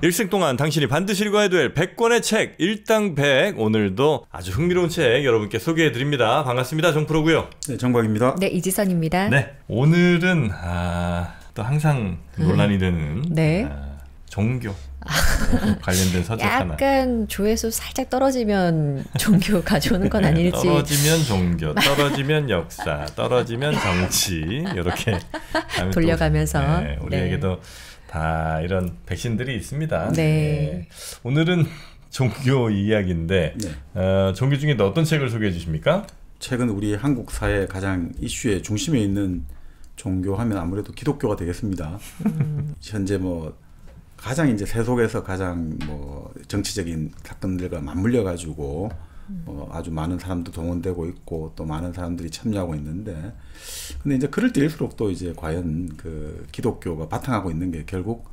일생 동안 당신이 반드시 읽어야 될 100권의 책 일당 100. 오늘도 아주 흥미로운 책 여러분께 소개해드립니다. 반갑습니다. 정프로고요. 네, 정박입니다. 네, 이지선입니다. 네, 오늘은 또 항상 논란이 되는 네. 종교 관련된 서적 하나. 약간 조회수 살짝 떨어지면 종교 가져오는 건 아닐지. 떨어지면 종교, 떨어지면 역사, 떨어지면 정치 이렇게 돌려가면서 또, 네, 우리에게도 다 이런 백신들이 있습니다. 네. 네. 오늘은 종교 이야기인데 종교 중에 어떤 책을 소개해 주십니까? 최근 우리 한국 사회 가장 이슈의 중심에 있는 종교하면 아무래도 기독교가 되겠습니다. 현재 뭐 가장 이제 세속에서 가장 뭐 정치적인 사건들과 맞물려 가지고 아주 많은 사람도 동원되고 있고 또 많은 사람들이 참여하고 있는데, 근데 이제 그럴 때일수록 또 이제 과연 그 기독교가 바탕하고 있는 게 결국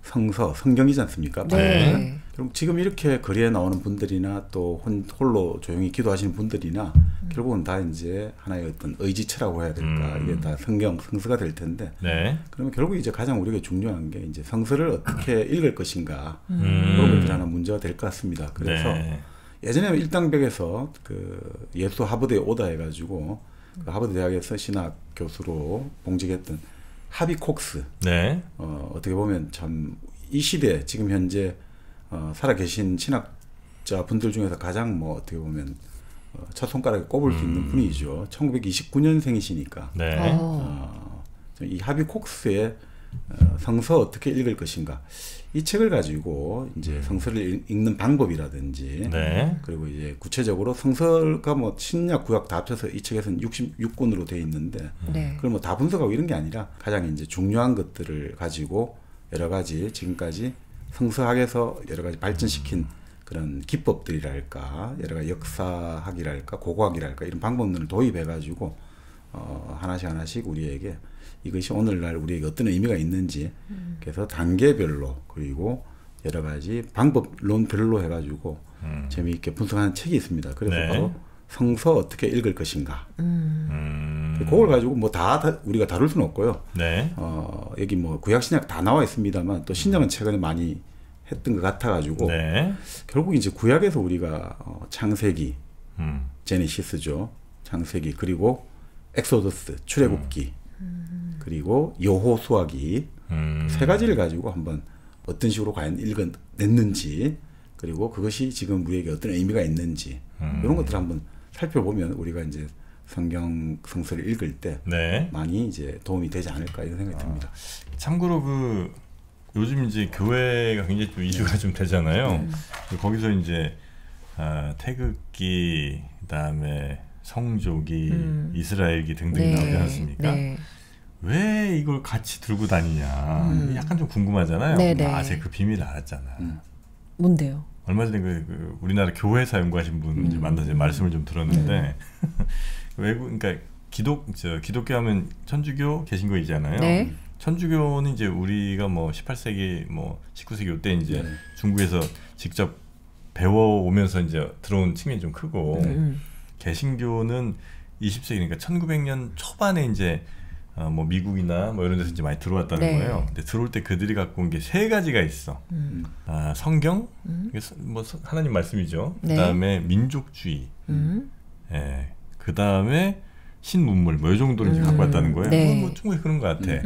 성경이지 않습니까? 네. 결국 지금 이렇게 거리에 나오는 분들이나 또 홀로 조용히 기도하시는 분들이나 결국은 다 이제 하나의 어떤 의지체라고 해야 될까? 이게 다 성서가 될 텐데. 네. 그러면 결국 이제 가장 우리에게 중요한 게 이제 성서를 어떻게 읽을 것인가. 그런 것들이 하나 문제가 될 것 같습니다. 그래서 예전에 일당백에서 그 예수 하버드에 오다 해가지고 그 하버드 대학에서 신학 교수로 봉직했던 하비 콕스. 네. 어떻게 보면 참 이 시대 지금 현재 살아계신 신학자 분들 중에서 가장 뭐 어떻게 보면 첫 손가락에 꼽을 수 있는 분이죠. 1929년생이시니까. 네. 이 하비 콕스의 성서 어떻게 읽을 것인가, 이 책을 가지고 이제 성서를 읽는 방법이라든지, 그리고 이제 구체적으로 성서가 뭐 신약 구약 다 합쳐서 이 책에서는 66권으로 되어 있는데, 그걸 뭐 다 분석하고 이런 게 아니라 가장 이제 중요한 것들을 가지고 여러 가지 지금까지 성서학에서 여러 가지 발전시킨 그런 기법들이랄까, 여러 가지 역사학이랄까, 고고학이랄까 이런 방법론을 도입해가지고 하나씩 우리에게 이것이 오늘날 우리에게 어떤 의미가 있는지, 그래서 단계별로 그리고 여러 가지 방법론별로 해가지고 재미있게 분석하는 책이 있습니다. 그래서 바로 성서 어떻게 읽을 것인가. 그걸 가지고 뭐 다 우리가 다룰 수는 없고요. 여기 뭐 구약 신약 다 나와 있습니다만 또 신약은 최근에 많이 했던 것 같아가지고 결국 이제 구약에서 우리가 창세기, 제네시스죠. 창세기, 그리고 엑소더스, 출애굽기, 그리고 여호수아기, 세 가지를 가지고 한번 어떤 식으로 과연 읽어냈는지, 그리고 그것이 지금 우리에게 어떤 의미가 있는지, 이런 것들을 한번 살펴보면 우리가 이제 성서를 읽을 때 많이 이제 도움이 되지 않을까 이런 생각이 듭니다. 참고로 그 요즘 이제 교회가 굉장히 좀 이슈가 좀 되잖아요. 거기서 이제 태극기, 그다음에 성조기, 이스라엘기 등등이 나오지 않습니까? 왜 이걸 같이 들고 다니냐, 약간 좀 궁금하잖아요. 제가 그 비밀을 알았잖아. 뭔데요? 얼마 전에 그 우리나라 교회사 연구하신 분 이제 만나서 말씀을 좀 들었는데 외국, 그러니까 기독교 하면 천주교, 개신교이잖아요. 천주교는 이제 우리가 뭐 18세기, 뭐 19세기 이때 이제 중국에서 직접 배워오면서 이제 들어온 측면이 좀 크고, 개신교는 20세기, 그러니까 1900년 초반에 이제 뭐 미국이나 뭐 이런 데서 이제 많이 들어왔다는 거예요. 근데 들어올 때 그들이 갖고 온 게 세 가지가 있어. 성경, 뭐 하나님 말씀이죠. 그다음에 민족주의, 그다음에 신문물, 뭐 이 정도를 이제 갖고 왔다는 거예요. 뭐 충분히 그런 것 같아.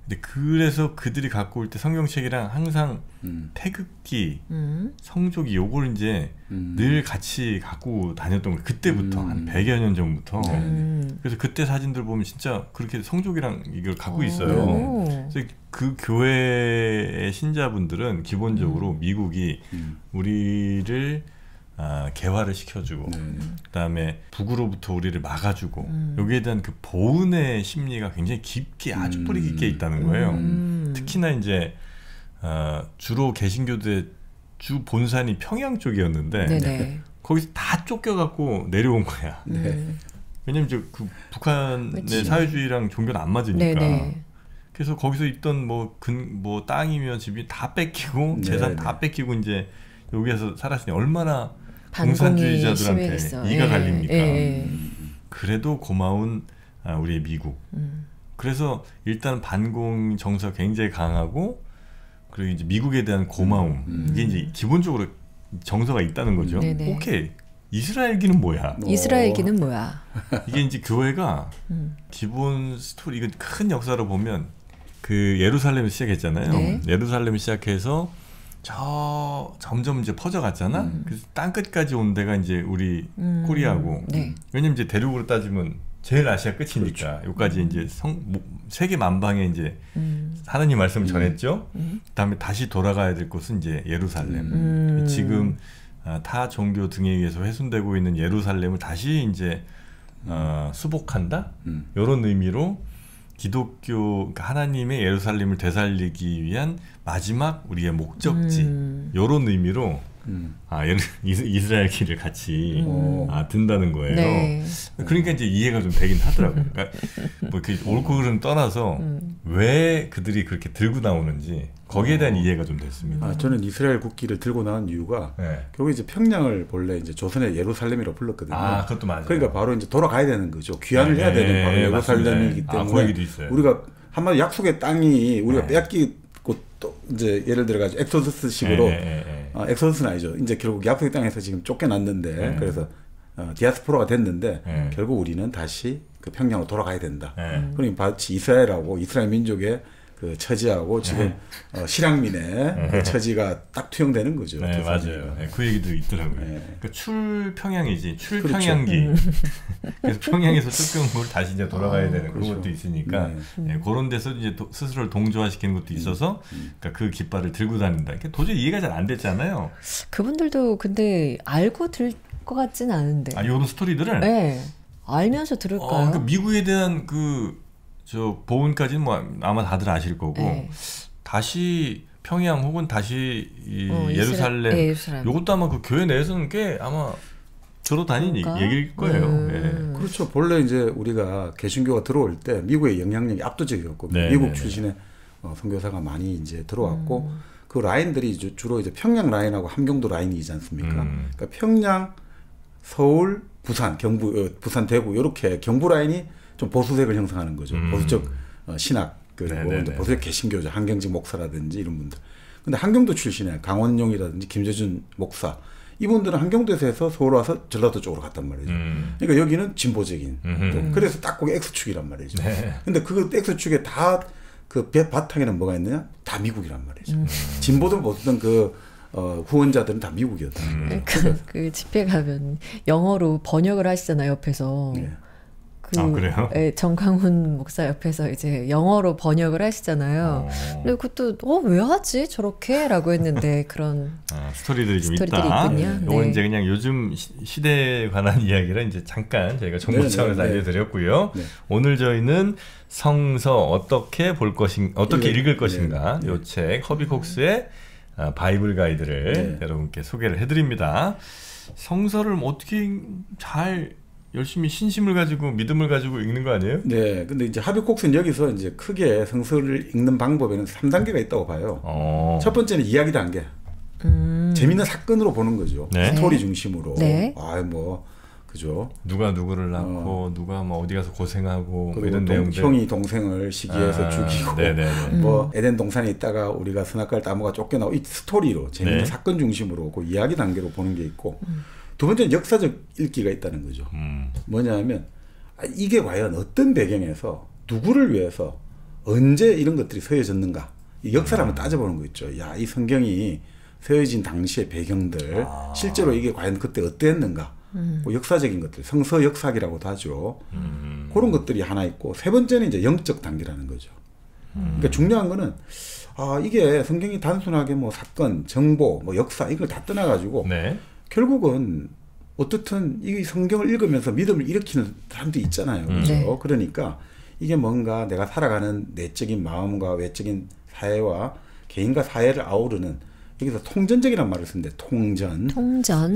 근데 그래서 그들이 갖고 올 때 성경책이랑 항상 태극기, 성조기 요걸 이제 늘 같이 갖고 다녔던 거예요. 그때부터 한 100여 년 전부터. 그래서 그때 사진들 보면 진짜 그렇게 성조기랑 이걸 갖고 있어요. 그래서 그 교회의 신자분들은 기본적으로 미국이 우리를 개화를 시켜주고, 그다음에 북으로부터 우리를 막아주고, 여기에 대한 그 보은의 심리가 굉장히 깊게, 아주 뿌리 깊게 있다는 거예요. 특히나 이제 주로 개신교들의 주 본산이 평양 쪽이었는데 거기서 다 쫓겨갖고 내려온 거야. 왜냐면 이제 그 북한의 사회주의랑 종교는 안 맞으니까. 그래서 거기서 있던 뭐 땅이며 집이 다 뺏기고 재산 다 뺏기고 이제 여기에서 살았으니 얼마나 공산주의자들한테 이가 갈립니까? 그래도 고마운 우리의 미국. 그래서 일단 반공 정서가 굉장히 강하고, 그리고 이제 미국에 대한 고마움 이게 이제 기본적으로 정서가 있다는 거죠. 오케이. 이스라엘기는 뭐야? 이스라엘기는 뭐야? 이게 이제 교회가 기본 스토리 이건 큰 역사로 보면 그 예루살렘을 시작했잖아요. 네. 예루살렘을 시작해서 점점 이제 퍼져갔잖아. 그래서 땅 끝까지 온 데가 이제 우리 코리아고. 네. 왜냐면 이제 대륙으로 따지면 제일 아시아 끝이니까. 그렇죠. 여기까지 이제 세계 만방에 이제 하나님 말씀을 전했죠. 그다음에 다시 돌아가야 될 곳은 이제 예루살렘. 지금 타 종교 등에 의해서 훼손되고 있는 예루살렘을 다시 이제 수복한다. 이런 의미로 기독교 그러니까 하나님의 예루살렘을 되살리기 위한 마지막 우리의 목적지 이런 의미로 이스라엘 길을 같이 든다는 거예요. 네. 그러니까 이제 이해가 좀 되긴 하더라고요. 그러니까 뭐 이렇게 옳고 그름 떠나서 왜 그들이 그렇게 들고 나오는지 거기에 대한 이해가 좀 됐습니다. 저는 이스라엘 국기를 들고 나온 이유가 결국 이제 평양을 본래 이제 조선의 예루살렘이라고 불렀거든요. 그것도 맞아요. 그러니까 바로 이제 돌아가야 되는 거죠. 귀환을 해야 되는 바로 예루살렘이기 때문에 그 얘기도 있어요. 우리가 한마디 약속의 땅이 우리가 뺏기고 또 이제 예를 들어 가지고 엑소더스식으로 엑소더스는 아니죠. 이제 결국 약속의 땅에서 지금 쫓겨났는데 그래서 디아스포라가 됐는데 결국 우리는 다시 그 평양으로 돌아가야 된다. 그러니까 마치 이스라엘하고 이스라엘 민족의 그 처지하고 지금 실향민의 그 처지가 딱 투영되는 거죠. 네, 맞아요. 그 얘기도 있더라고요. 그러니까 출평양이지 출평양기. 그래서 평양에서 쫓겨온 걸 다시 이제 돌아가야 되는 그런 것도 있으니까 그런 데서 이제 스스로를 동조화시키는 것도 있어서 그러니까 그 깃발을 들고 다닌다. 그러니까 도저히 이해가 잘 안 됐잖아요. 그분들도 근데 알고 들 것 같진 않은데. 이런 스토리들을? 네. 알면서 들을까요? 그러니까 미국에 대한 보훈까지는 뭐 아마 다들 아실 거고 다시 평양 혹은 다시 예루살렘 이것도 아마 그 교회 내에서는 꽤 아마 저로 다닌 얘기일 거예요. 그렇죠. 본래 이제 우리가 개신교가 들어올 때 미국의 영향력이 압도적이었고 미국 출신의 선교사가 많이 이제 들어왔고 그 라인들이 주로 이제 평양 라인하고 함경도 라인이지 않습니까? 그러니까 평양, 서울, 부산, 경부, 부산, 대구 이렇게 경부 라인이 좀 보수색을 형성하는 거죠. 보수적 신학 그리고 보수적 개신교죠. 한경직 목사라든지 이런 분들. 근데 한경도 출신의 강원용이라든지 김재준 목사 이분들은 한경도에서 해서 서울 와서 전라도 쪽으로 갔단 말이죠. 그러니까 여기는 진보적인. 그래서 딱 거기 X축이란 말이죠. 근데 그 X축에 다 그 바탕에는 뭐가 있느냐? 다 미국이란 말이죠. 진보든 보수든 후원자들은 다 미국이었다. 그 집회 가면 영어로 번역을 하시잖아요, 옆에서. 그래요? 정강훈 목사 옆에서 이제 영어로 번역을 하시잖아요. 근데 그것도 왜 하지 저렇게? 라고 했는데 그런 스토리들이 좀 있다. 이건 이제 그냥 요즘 시대에 관한 이야기를 이제 잠깐 저희가 정보 차원에서 알려드렸고요. 오늘 저희는 성서 어떻게 읽을 것인가 이 책 허비 콕스의 바이블 가이드를 여러분께 소개를 해드립니다. 성서를 어떻게 열심히 신심을 가지고 믿음을 가지고 읽는 거 아니에요? 네. 근데 이제 하비 콕스는 여기서 이제 크게 성서를 읽는 방법에는 3단계가 있다고 봐요. 첫 번째는 이야기 단계. 재밌는 사건으로 보는 거죠. 스토리 중심으로. 그죠. 누가 누구를 낳고 누가 뭐 어디 가서 고생하고 이런 내용들. 형이 동생을 시기해서 죽이고 에덴 동산에 있다가 우리가 선악과를 따먹어 쫓겨나고 이 스토리로 재밌는 사건 중심으로 그 이야기 단계로 보는 게 있고 두 번째는 역사적 읽기가 있다는 거죠. 뭐냐면 이게 과연 어떤 배경에서 누구를 위해서 언제 이런 것들이 서여졌는가. 이 역사를 한번 따져보는 거 있죠. 이 성경이 서여진 당시의 배경들 실제로 이게 과연 그때 어땠는가. 뭐 역사적인 것들, 성서 역사학이라고도 하죠. 그런 것들이 하나 있고 세 번째는 이제 영적 단계라는 거죠. 그러니까 중요한 거는 이게 성경이 단순하게 뭐 사건, 정보, 뭐 역사 이걸 다 떠나가지고 결국은 어떻든 이 성경을 읽으면서 믿음을 일으키는 사람도 있잖아요. 그렇죠? 그러니까 이게 뭔가 내가 살아가는 내적인 마음과 외적인 사회와 개인과 사회를 아우르는 여기서 통전적이란 말을 쓰는데 통전.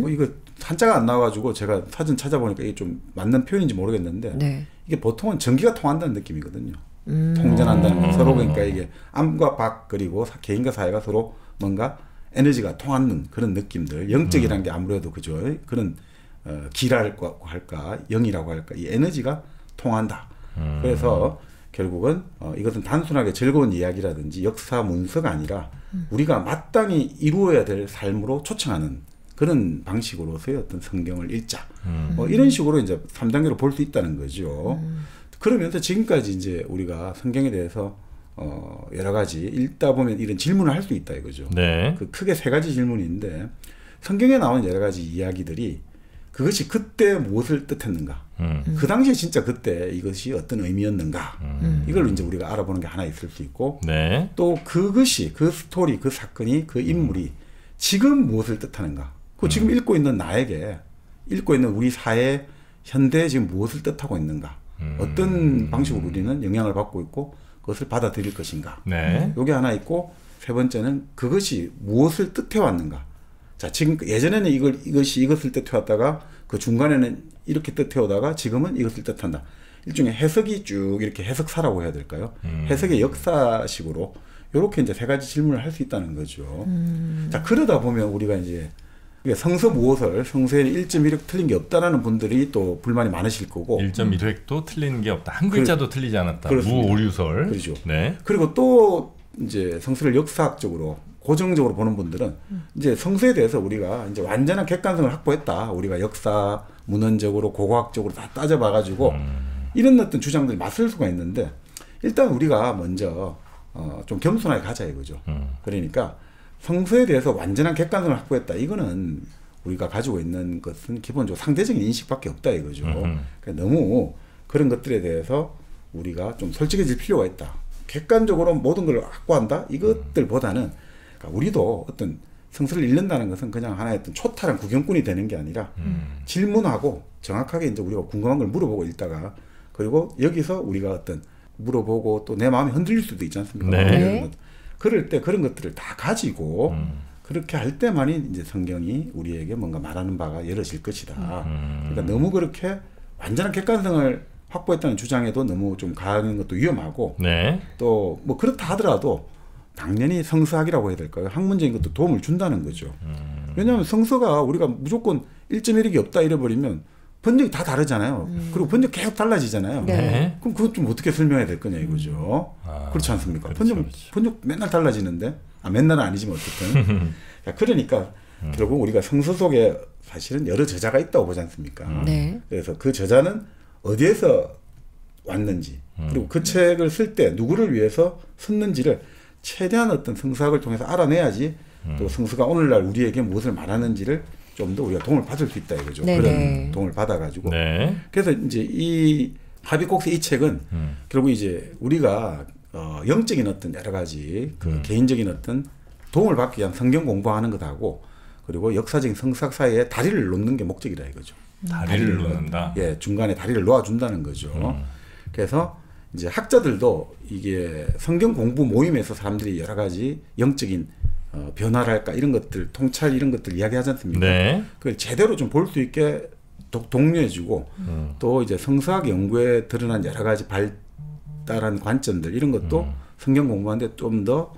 이거 한자가 안 나와가지고 제가 사전 찾아보니까 이게 좀 맞는 표현인지 모르겠는데 이게 보통은 전기가 통한다는 느낌이거든요. 통전한다는 건 서로 그러니까 이게 암과 박 그리고 개인과 사회가 서로 뭔가 에너지가 통하는 그런 느낌들. 영적이라는 게 아무래도 그죠. 그런 기라고 할까 영이라고 할까 이 에너지가 통한다. 그래서 결국은 이것은 단순하게 즐거운 이야기라든지 역사 문서가 아니라 우리가 마땅히 이루어야 될 삶으로 초청하는 그런 방식으로서의 어떤 성경을 읽자. 이런 식으로 이제 3단계로 볼 수 있다는 거죠. 그러면서 지금까지 이제 우리가 성경에 대해서 여러 가지 읽다 보면 이런 질문을 할 수 있다 이거죠. 네. 그 크게 3가지 질문인데 성경에 나온 여러 가지 이야기들이 그것이 그때 무엇을 뜻했는가? 그 당시에 진짜 그때 이것이 어떤 의미였는가? 이걸 이제 우리가 알아보는 게 하나 있을 수 있고, 네. 또 그것이 그 스토리, 그 사건이, 그 인물이 지금 무엇을 뜻하는가? 그 지금 읽고 있는 나에게, 읽고 있는 우리 사회 현대에 지금 무엇을 뜻하고 있는가? 어떤 방식으로 우리는 영향을 받고 있고 그것을 받아들일 것인가? 네. 요게 하나 있고, 세 번째는 그것이 무엇을 뜻해왔는가? 자, 지금 예전에는 이것이 이것을 뜻해왔다가 그 중간에는 이렇게 뜻해오다가 지금은 이것을 뜻한다. 일종의 해석이 쭉 이렇게 해석사라고 해야 될까요? 해석의 역사식으로 이렇게 이제 3가지 질문을 할 수 있다는 거죠. 자, 그러다 보면 우리가 이제 성서 무엇을 성서에는 1.1획 틀린 게 없다라는 분들이 또 불만이 많으실 거고 1.1획도 틀린 게 없다. 한 글자도 틀리지 않았다. 그렇습니다. 무오류설. 그렇죠. 네. 그리고 또 이제 성서를 역사학적으로 고정적으로 보는 분들은 이제 성서에 대해서 우리가 이제 완전한 객관성을 확보했다. 우리가 역사, 문헌적으로, 고고학적으로 다 따져봐가지고 이런 어떤 주장들이 맞설 수가 있는데 일단 우리가 먼저 좀 겸손하게 가자 이거죠. 그러니까 성서에 대해서 완전한 객관성을 확보했다. 이거는 우리가 가지고 있는 것은 기본적으로 상대적인 인식밖에 없다 이거죠. 그러니까 너무 그런 것들에 대해서 우리가 좀 솔직해질 필요가 있다. 객관적으로 모든 걸 확보한다. 이것들보다는 그러니까 우리도 어떤 성서를 읽는다는 것은 그냥 하나의 어떤 초탈한 구경꾼이 되는 게 아니라 질문하고 정확하게 이제 우리가 궁금한 걸 물어보고 읽다가 그리고 여기서 우리가 어떤 물어보고 또 내 마음이 흔들릴 수도 있지 않습니까? 네. 그럴 때 그런 것들을 다 가지고 그렇게 할 때만이 이제 성경이 우리에게 뭔가 말하는 바가 열어질 것이다. 그러니까 너무 그렇게 완전한 객관성을 확보했다는 주장에도 너무 좀 가는 것도 위험하고 네. 또 뭐 그렇다 하더라도 당연히 성서학이라고 해야 될까요? 학문적인 것도 도움을 준다는 거죠. 왜냐하면 성서가 우리가 무조건 1.1획이 없다 이래버리면 번역이 다 다르잖아요. 그리고 번역 계속 달라지잖아요. 네. 그럼 그것 좀 어떻게 설명해야 될 거냐 이거죠. 그렇지 않습니까? 그렇죠. 번역 맨날 달라지는데 맨날은 아니지만 어쨌든 그러니까 결국 우리가 성서 속에 사실은 여러 저자가 있다고 보지 않습니까? 네. 그래서 그 저자는 어디에서 왔는지 그리고 그 책을 쓸 때 누구를 위해서 썼는지를 최대한 어떤 성서학을 통해서 알아내야지 또 성서가 오늘날 우리에게 무엇을 말하는지를 좀 더 우리가 도움을 받을 수 있다 이거죠. 네네. 그런 도움을 받아가지고. 네. 그래서 이제 이 하비콕스 이 책은 결국 이제 우리가 영적인 어떤 여러 가지 그 개인적인 어떤 도움을 받기 위한 성경 공부하는 것하고 그리고 역사적인 성서학 사이에 다리를 놓는 게 목적이다 이거죠. 다리를 놓는다. 예, 중간에 다리를 놓아준다는 거죠. 그래서 이제 학자들도 이게 성경 공부 모임에서 사람들이 여러 가지 영적인 변화랄까 이런 것들 통찰 이런 것들 이야기하지 않습니까? 네. 그걸 제대로 좀 볼 수 있게 독려해주고 또 이제 성서학 연구에 드러난 여러 가지 발달한 관점들 이런 것도 성경 공부하는데 좀 더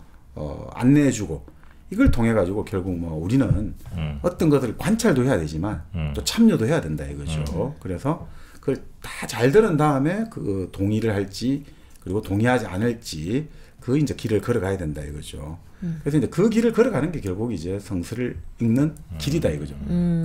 안내해주고 이걸 통해 가지고 결국 뭐 우리는 어떤 것들을 관찰도 해야 되지만 또 참여도 해야 된다 이거죠. 그래서 그걸 다 잘 들은 다음에 그 동의를 할지 그리고 동의하지 않을지 그 이제 길을 걸어가야 된다 이거죠. 그래서 이제 그 길을 걸어가는 게 결국 이제 성서를 읽는 길이다 이거죠.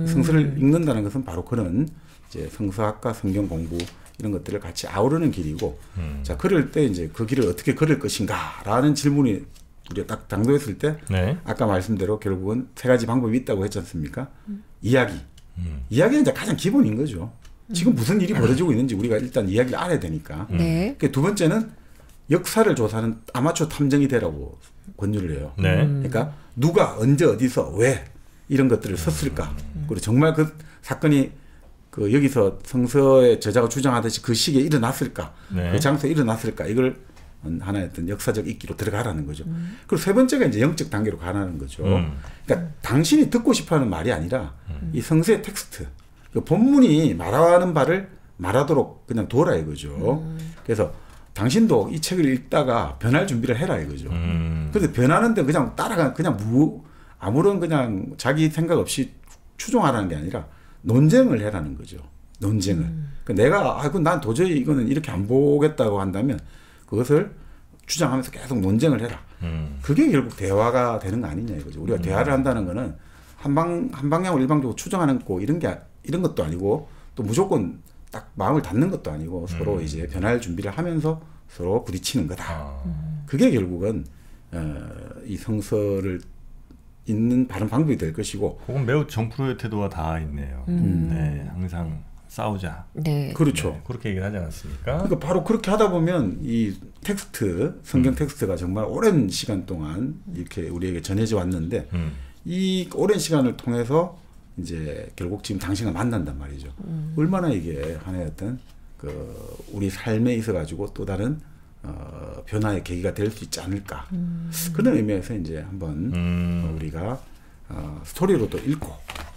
성서를 읽는다는 것은 바로 그런 이제 성서학과 성경 공부 이런 것들을 같이 아우르는 길이고, 자 그럴 때 이제 그 길을 어떻게 걸을 것인가라는 질문이 우리가 딱 당도했을 때, 네. 아까 말씀대로 결국은 3가지 방법이 있다고 했지 않습니까? 이야기. 이야기는 이제 가장 기본인 거죠. 지금 무슨 일이 벌어지고 있는지 우리가 일단 이야기를 알아야 되니까. 네. 두 번째는 역사를 조사하는 아마추어 탐정이 되라고 권유를 해요. 네. 그러니까 누가 언제 어디서 왜 이런 것들을 썼을까. 그리고 정말 그 사건이 그 여기서 성서의 저자가 주장하듯이 그 시기에 일어났을까. 네. 그 장소에 일어났을까. 이걸 하나의 어떤 역사적 있기로 들어가라는 거죠. 그리고 세 번째가 이제 영적 단계로 가라는 거죠. 그러니까 당신이 듣고 싶어하는 말이 아니라 이 성서의 텍스트, 그 본문이 말하는 바를 말하도록 그냥 둬라 이거죠. 그래서 당신도 이 책을 읽다가 변할 준비를 해라 이거죠. 그래서 변하는데 그냥 따라가 그냥 아무런 그냥 자기 생각 없이 추종하라는 게 아니라 논쟁을 해라는 거죠. 논쟁을. 그러니까 내가 난 도저히 이거는 이렇게 안 보겠다고 한다면 그것을 주장하면서 계속 논쟁을 해라. 그게 결국 대화가 되는 거 아니냐 이거죠. 우리가 대화를 한다는 거는 한 방향으로 일방적으로 추정하는 거 이런 것도 아니고 또 무조건 딱 마음을 닫는 것도 아니고 서로 이제 변할 준비를 하면서 서로 부딪히는 거다. 그게 결국은 이 성서를 읽는 바른 방법이 될 것이고. 그건 매우 정프로의 태도가 다 있네요. 네, 항상 싸우자. 네. 그렇죠. 네, 그렇게 얘기를 하지 않았습니까? 그러니까 바로 그렇게 하다 보면 이 텍스트, 성경 텍스트가 정말 오랜 시간 동안 이렇게 우리에게 전해져 왔는데 이 오랜 시간을 통해서 이제 결국 지금 당신과 만난단 말이죠. 얼마나 이게 하나의 어떤 우리 삶에 있어 가지고 또 다른 변화의 계기가 될 수 있지 않을까. 그런 의미에서 이제 한번 우리가 스토리로도 읽고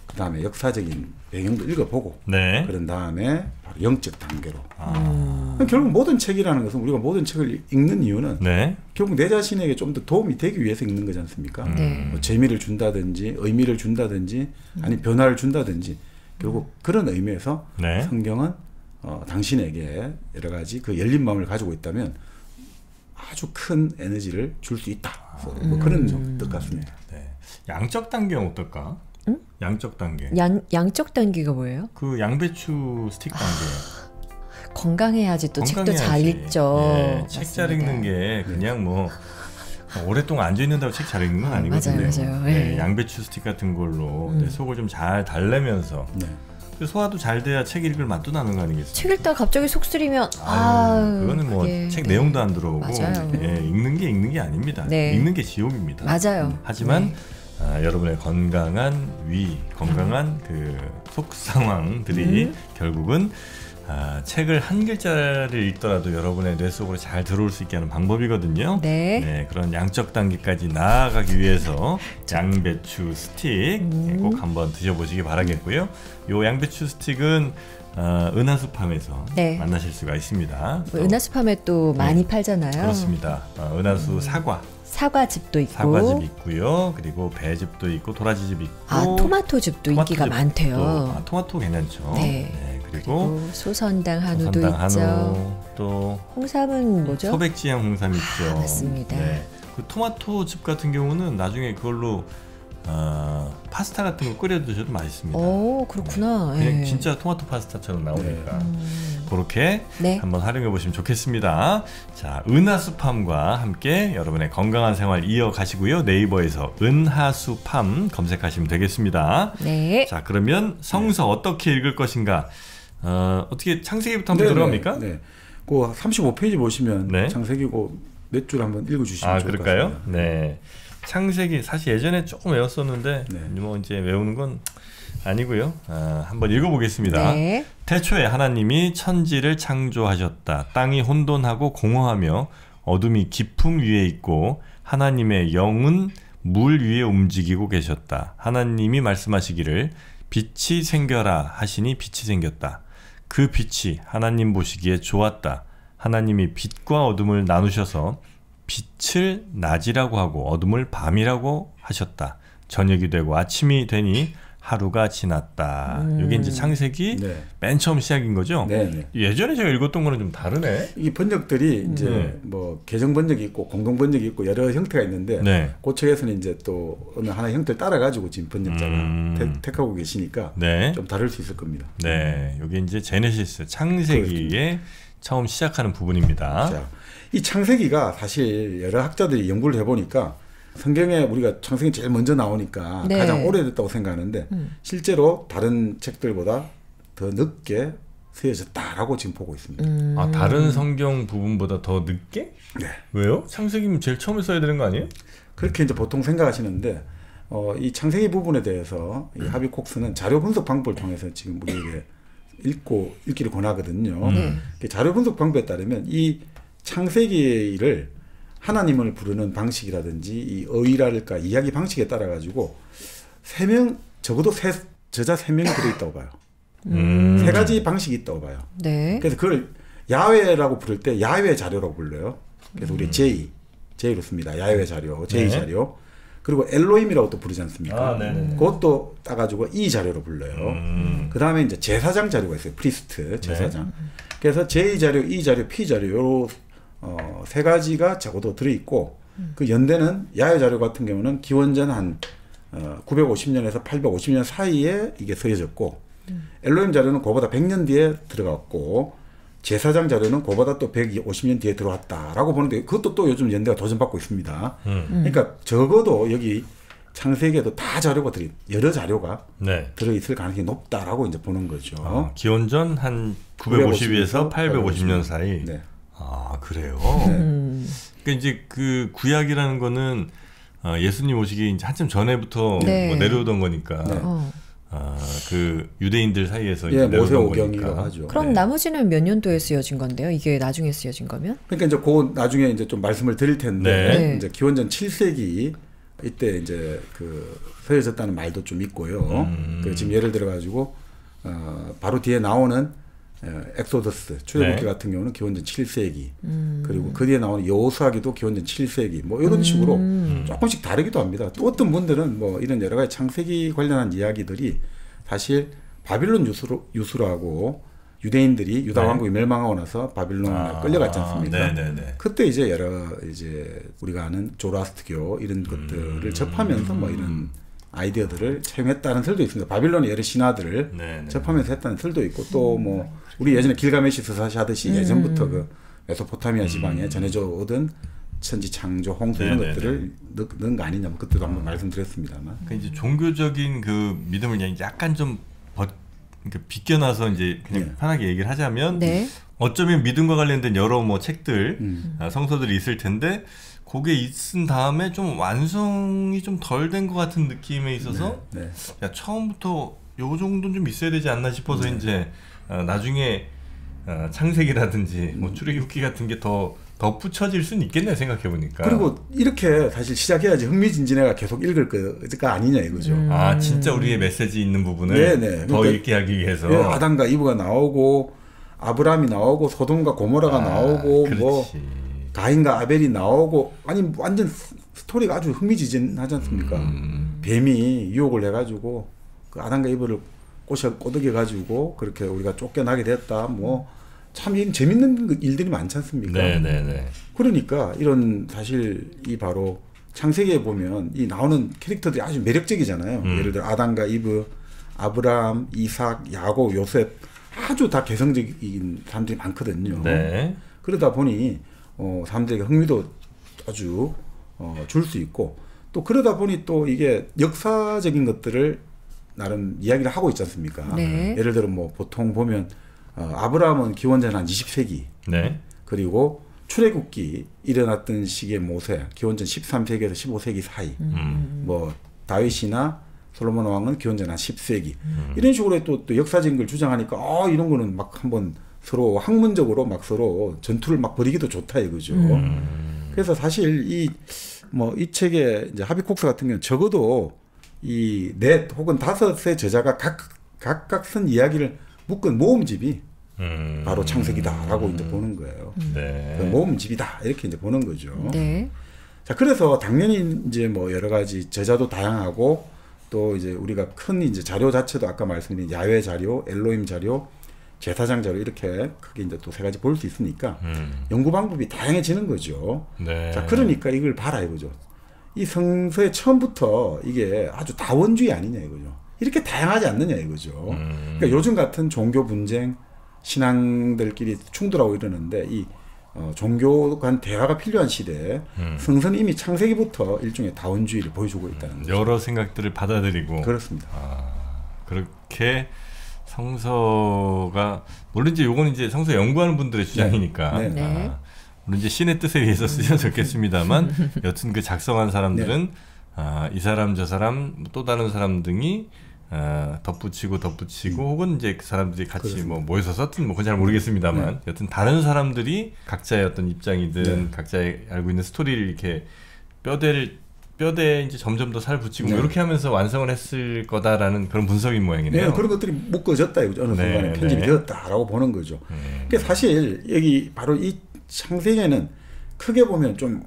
그 다음에 역사적인 배경도 읽어보고 네. 그런 다음에 바로 영적 단계로. 결국 모든 책이라는 것은 우리가 모든 책을 읽는 이유는 네. 결국 내 자신에게 좀 더 도움이 되기 위해서 읽는 거지 않습니까? 뭐 재미를 준다든지 의미를 준다든지 아니 변화를 준다든지 결국 그런 의미에서 네. 성경은 당신에게 여러 가지 그 열린 마음을 가지고 있다면 아주 큰 에너지를 줄 수 있다. 뭐 그런 뜻 같습니다. 네. 양적 단계는 어떨까? 응? 양적 단계. 양적 단계가 뭐예요? 그 양배추 스틱 단계. 건강해야지 또 책도 잘 읽죠. 예, 책 잘 읽는 게 그냥 뭐 오랫동안 앉아 있는다고 책 잘 읽는 건 아니거든요. 맞아요. 네, 양배추 스틱 같은 걸로 내 속을 좀 잘 달래면서 소화도 잘 돼야 책 읽을 맛도 나는 거 아니겠어요? 책 읽다가 갑자기 속 쓰리면 그거는 뭐 책 내용도 안 들어오고 맞아요. 읽는 게 아닙니다. 네. 읽는 게 지옥입니다. 맞아요. 하지만 여러분의 건강한 위, 건강한 그 속 상황들이 결국은 책을 한 글자를 읽더라도 여러분의 뇌 속으로 잘 들어올 수 있게 하는 방법이거든요. 네. 그런 양적 단계까지 나아가기 위해서 양배추 스틱 꼭 한번 드셔보시기 바라겠고요. 요 양배추 스틱은 은하수팜에서 만나실 수가 있습니다. 은하수팜에 또 많이 팔잖아요. 그렇습니다. 은하수 사과즙도 있고 사과즙 있고요. 그리고 배즙도 있고 도라지즙 있고 토마토즙도 인기가 많대요. 토마토 괜찮죠. 그리고 소선당 한우도 있죠. 또 홍삼은 뭐죠? 소백지향 홍삼 있죠. 맞습니다. 그 토마토즙 같은 경우는 나중에 그걸로 파스타 같은 거 끓여 드셔도 맛있습니다. 오, 그렇구나. 그냥 진짜 토마토 파스타처럼 나오니까 그렇게 한번 활용해 보시면 좋겠습니다. 자, 은하수팜과 함께 여러분의 건강한 생활 이어가시고요. 네이버에서 은하수팜 검색하시면 되겠습니다. 네. 자, 그러면 성서 어떻게 읽을 것인가? 어떻게 창세기부터 한번 들어갑니까? 네. 그 35페이지 보시면 창세기고 몇 줄 한번 읽어주시면 좋을 것 그럴까요? 같습니다. 네. 창세기 사실 예전에 조금 외웠었는데 뭐 이제 외우는 건 아니고요. 한번 읽어보겠습니다. 태초에 하나님이 천지를 창조하셨다. 땅이 혼돈하고 공허하며 어둠이 깊음 위에 있고 하나님의 영은 물 위에 움직이고 계셨다. 하나님이 말씀하시기를 빛이 생겨라 하시니 빛이 생겼다. 그 빛이 하나님 보시기에 좋았다. 하나님이 빛과 어둠을 나누셔서 빛을 낮이라고 하고 어둠을 밤이라고 하셨다. 저녁이 되고 아침이 되니 하루가 지났다. 이게 이제 창세기 맨 처음 시작인 거죠? 예전에 제가 읽었던 거는 좀 다르네. 이 번역들이 이제 뭐 개정 번역이 있고 공동 번역이 있고 여러 형태가 있는데 그 책에서는 이제 또 어느 하나의 형태를 따라 가지고 지금 번역자가 택하고 계시니까 좀 다를 수 있을 겁니다. 네, 이게 이제 제네시스 창세기에 처음 시작하는 부분입니다. 자, 이 창세기가 사실 여러 학자들이 연구를 해보니까 성경에 우리가 창세기 제일 먼저 나오니까 가장 오래됐다고 생각하는데 실제로 다른 책들보다 더 늦게 쓰여졌다라고 지금 보고 있습니다. 다른 성경 부분보다 더 늦게? 네. 왜요? 창세기면 제일 처음에 써야 되는 거 아니에요? 그렇게 이제 보통 생각하시는데 이 창세기 부분에 대해서 이 하비 콕스는 자료 분석 방법을 통해서 지금 우리에게 읽기를 권하거든요. 자료 분석 방법에 따르면 이 창세기를 하나님을 부르는 방식이라든지 이 어휘랄까 이야기 방식에 따라 가지고 적어도 저자 3명이 들어있다고 봐요. 3가지 방식이 있다고 봐요. 그래서 그걸 야훼라고 부를 때 야훼 자료라고 불러요. 그래서 우리 J로 씁니다. 야훼 자료, J 자료. 그리고 엘로힘이라고 또 부르지 않습니까? 그것도 따가지고 E 자료로 불러요. 그 다음에 이제 제사장 자료가 있어요. 프리스트 제사장. 그래서 J 자료, E 자료, P 자료 세 가지가 적어도 들어있고 그 연대는 야외 자료 같은 경우는 기원전 한 950년에서 850년 사이에 이게 쓰여졌고 엘로힘 자료는 그보다 100년 뒤에 들어갔고 제사장 자료는 그보다 또 150년 뒤에 들어왔다라고 보는데 그것도 또 요즘 연대가 도전받고 있습니다. 그러니까 적어도 여기 창세기에도 다 자료가 여러 자료가 들어있을 가능성이 높다라고 이제 보는 거죠. 기원전 한 950에서 850년 사이. 네. 아 그래요. 그러니까 이제 그 구약이라는 거는 예수님 오시기 이제 한참 전에부터 뭐 내려오던 거니까. 그 유대인들 사이에서 이제 모세오경이라고 하죠. 그럼 나머지는 몇 년도에 쓰여진 건데요? 이게 나중에 쓰여진 거면? 그러니까 이제 그 나중에 이제 좀 말씀을 드릴 텐데 이제 기원전 7세기 이때 이제 그 쓰여졌다는 말도 좀 있고요. 그 지금 예를 들어 가지고 바로 뒤에 나오는 엑소더스 출애굽기 같은 경우는 기원전 7세기 그리고 그 뒤에 나오는 여호수아기도 기원전 7세기 뭐 이런 식으로 조금씩 다르기도 합니다. 또 어떤 분들은 뭐 이런 여러 가지 창세기 관련한 이야기들이 사실 바빌론 유수라고 유대인들이 유다 왕국이 멸망하고 나서 바빌론에 끌려갔지 않습니까? 그때 이제 여러 이제 우리가 아는 조라스트교 이런 것들을 접하면서 뭐 이런 아이디어들을 채용했다는 설도 있습니다. 바빌론의 여러 신화들을 접하면서 했다는 설도 있고 또 뭐 우리 예전에 길가메시 서사시 하듯이 예전부터 그 메소포타미아 지방에 전해져 오던 천지 창조 홍수 이런 것들을 넣은 거 아니냐 그때도 한번 말씀드렸습니다만. 그러니까 이제 종교적인 그 믿음을 약간 좀 그러니까 비껴나서 이제 그냥 편하게 얘기를 하자면 어쩌면 믿음과 관련된 여러 뭐 책들 성서들이 있을 텐데 그게 있은 다음에 좀 완성이 좀 덜 된 것 같은 느낌에 있어서 야 처음부터 요 정도는 좀 있어야 되지 않나 싶어서 이제 나중에 창세기라든지 뭐 출애굽기 같은 게 더 덧붙여질 수는 있겠네 생각해 보니까. 그리고 이렇게 사실 시작해야지 흥미진진해가 계속 읽을 거가 아니냐 이거죠. 아 진짜 우리의 메시지 있는 부분을 더 그러니까 읽게 하기 위해서. 아담과 이브가 나오고 아브라함이 나오고 소돔과 고모라가 나오고 뭐 가인과 아벨이 나오고 아니 완전 스토리가 아주 흥미진진하지 않습니까? 뱀이 유혹을 해가지고 그 아담과 이브를 꼬드겨가지고 그렇게 우리가 쫓겨나게 됐다. 뭐 참 재밌는 일들이 많지 않습니까? 그러니까 이런 사실 이 바로 창세기에 보면 이 나오는 캐릭터들이 아주 매력적이잖아요. 예를 들어 아담과 이브, 아브라함, 이삭, 야곱, 요셉 아주 다 개성적인 사람들이 많거든요. 그러다 보니 사람들에게 흥미도 아주 줄 수 있고 또 그러다 보니 또 이게 역사적인 것들을 나름 이야기를 하고 있지 않습니까? 예를 들어 뭐 보통 보면 아브라함은 기원전 한 20세기 그리고 출애굽기 일어났던 시기의 모세 기원전 13세기에서 15세기 사이 뭐 다윗이나 솔로몬 왕은 기원전 한 10세기 이런 식으로 또 역사적인 걸 주장하니까 이런 거는 막 한번 서로 학문적으로 막 서로 전투를 막 벌이기도 좋다 이거죠. 그래서 사실 이 책의 이제 하비콕스 같은 경우는 적어도 이 넷 혹은 다섯의 저자가 각각 쓴 이야기를 묶은 모음집이 바로 창세기다라고 이제 보는 거예요. 그 모음집이다 이렇게 이제 보는 거죠. 자 그래서 당연히 이제 뭐 여러 가지 저자도 다양하고 또 이제 우리가 큰 이제 자료 자체도 아까 말씀드린 야외 자료, 엘로힘 자료, 제사장 자료 이렇게 크게 이제 또 세 가지 볼 수 있으니까 연구 방법이 다양해지는 거죠. 자 그러니까 이걸 봐라 이거죠. 이 성서의 처음부터 이게 아주 다원주의 아니냐 이거죠. 이렇게 다양하지 않느냐 이거죠. 그러니까 요즘 같은 종교 분쟁, 신앙들끼리 충돌하고 이러는데 이 종교 간 대화가 필요한 시대에 성서는 이미 창세기부터 일종의 다원주의를 보여주고 있다는 거죠. 여러 생각들을 받아들이고. 그렇습니다. 그렇게 성서가 물론 이제 요건 이제 성서 연구하는 분들의 주장이니까. 물론 이제 신의 뜻에 의해서 쓰여졌겠습니다만 여튼 그 작성한 사람들은 이 사람 저 사람 또 다른 사람 등이 덧붙이고 혹은 이제 그 사람들이 같이 뭐 모여서 썼든 뭐 그건 잘 모르겠습니다만 여튼 다른 사람들이 각자의 어떤 입장이든 각자의 알고 있는 스토리를 이렇게 뼈대에 이제 점점 더 살 붙이고 뭐 이렇게 하면서 완성을 했을 거다라는 그런 분석인 모양이네요. 그런 것들이 묶어졌다 이거죠. 어느 순간에 편집이 되었다라고 보는 거죠. 그러니까 사실 여기 바로 이 창세기에는 크게 보면 좀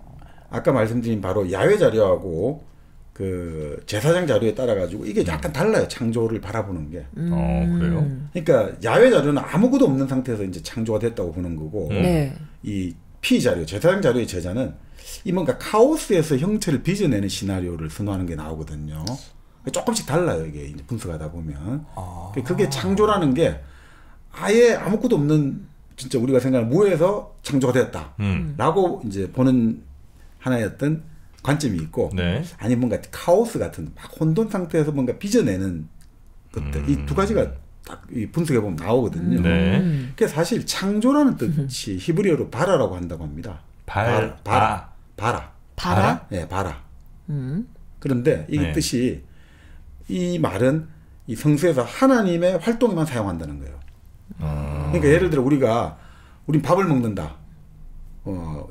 아까 말씀드린 바로 야외 자료하고 그 제사장 자료에 따라 가지고 이게 약간 달라요. 창조를 바라보는 게. 그래요? 그러니까 야외 자료는 아무것도 없는 상태에서 이제 창조가 됐다고 보는 거고 이 P자료, 제사장 자료의 저자는 이 뭔가 카오스에서 형체를 빚어내는 시나리오를 선호하는 게 나오거든요. 조금씩 달라요, 이게 이제 분석하다 보면. 그게 창조라는 게 아예 아무것도 없는 진짜 우리가 생각하는 무에서 창조가 되었다라고 이제 보는 하나의 어떤 관점이 있고, 네. 아니 뭔가 카오스 같은 막 혼돈 상태에서 뭔가 빚어내는 것들, 이 두 가지가 딱 분석해 보면 나오거든요. 네. 그게 사실 창조라는 뜻이 히브리어로 바라라고 한다고 합니다. 바라. 네, 바라. 그런데 이 뜻이 이 말은 이 성서에서 하나님의 활동에만 사용한다는 거예요. 그러니까 예를 들어 우린 밥을 먹는다.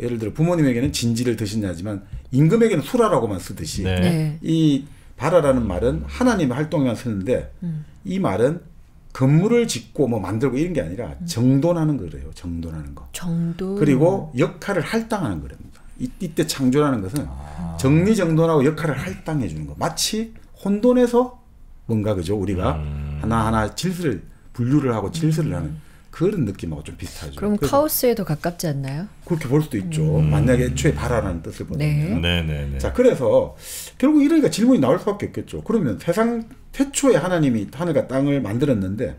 예를 들어 부모님에게는 진지를 드시냐지만 임금에게는 수라라고만 쓰듯이 네. 이 바라라는 말은 하나님의 활동에만 쓰는데 이 말은 건물을 짓고 뭐 만들고 이런 게 아니라 정돈하는 거래요. 정돈하는 거. 정돈. 그리고 역할을 할당하는 거랍니다. 이때 창조라는 것은 정리정돈하고 역할을 할당해 주는 거. 마치 혼돈에서 뭔가 그죠? 우리가 하나하나 질서를 분류를 하고 질서를 하는 그런 느낌하고 좀 비슷하죠. 그럼 카오스에도 가깝지 않나요? 그렇게 볼 수도 있죠. 만약에 애초에 바라라는 뜻을 보면. 네. 자, 그래서 결국 이러니까 질문이 나올 수밖에 없겠죠. 그러면 세상 태초에 하나님이 하늘과 땅을 만들었는데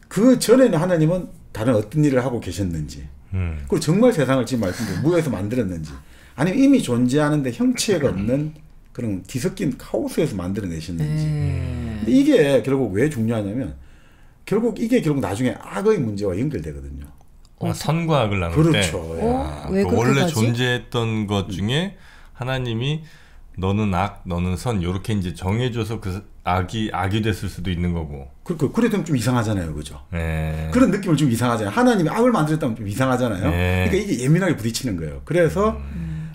그 전에는 하나님은 다른 어떤 일을 하고 계셨는지, 그리고 정말 세상을 지금 말씀드린 무에서 만들었는지, 아니면 이미 존재하는데 형체가 없는 그런 뒤섞인 카오스에서 만들어내셨는지. 근데 이게 결국 왜 중요하냐면 이게 나중에 악의 문제와 연결되거든요. 선과 악을 나눌 그렇죠. 때 왜 원래 존재했던 것 중에 하나님이 너는 악, 너는 선 이렇게 이제 정해줘서 그 악이 됐을 수도 있는 거고. 그래 되면 좀 이상하잖아요, 그죠? 네. 그런 느낌을 좀 이상하잖아요. 하나님이 악을 만들었다면 좀 이상하잖아요. 네. 그러니까 이게 예민하게 부딪히는 거예요. 그래서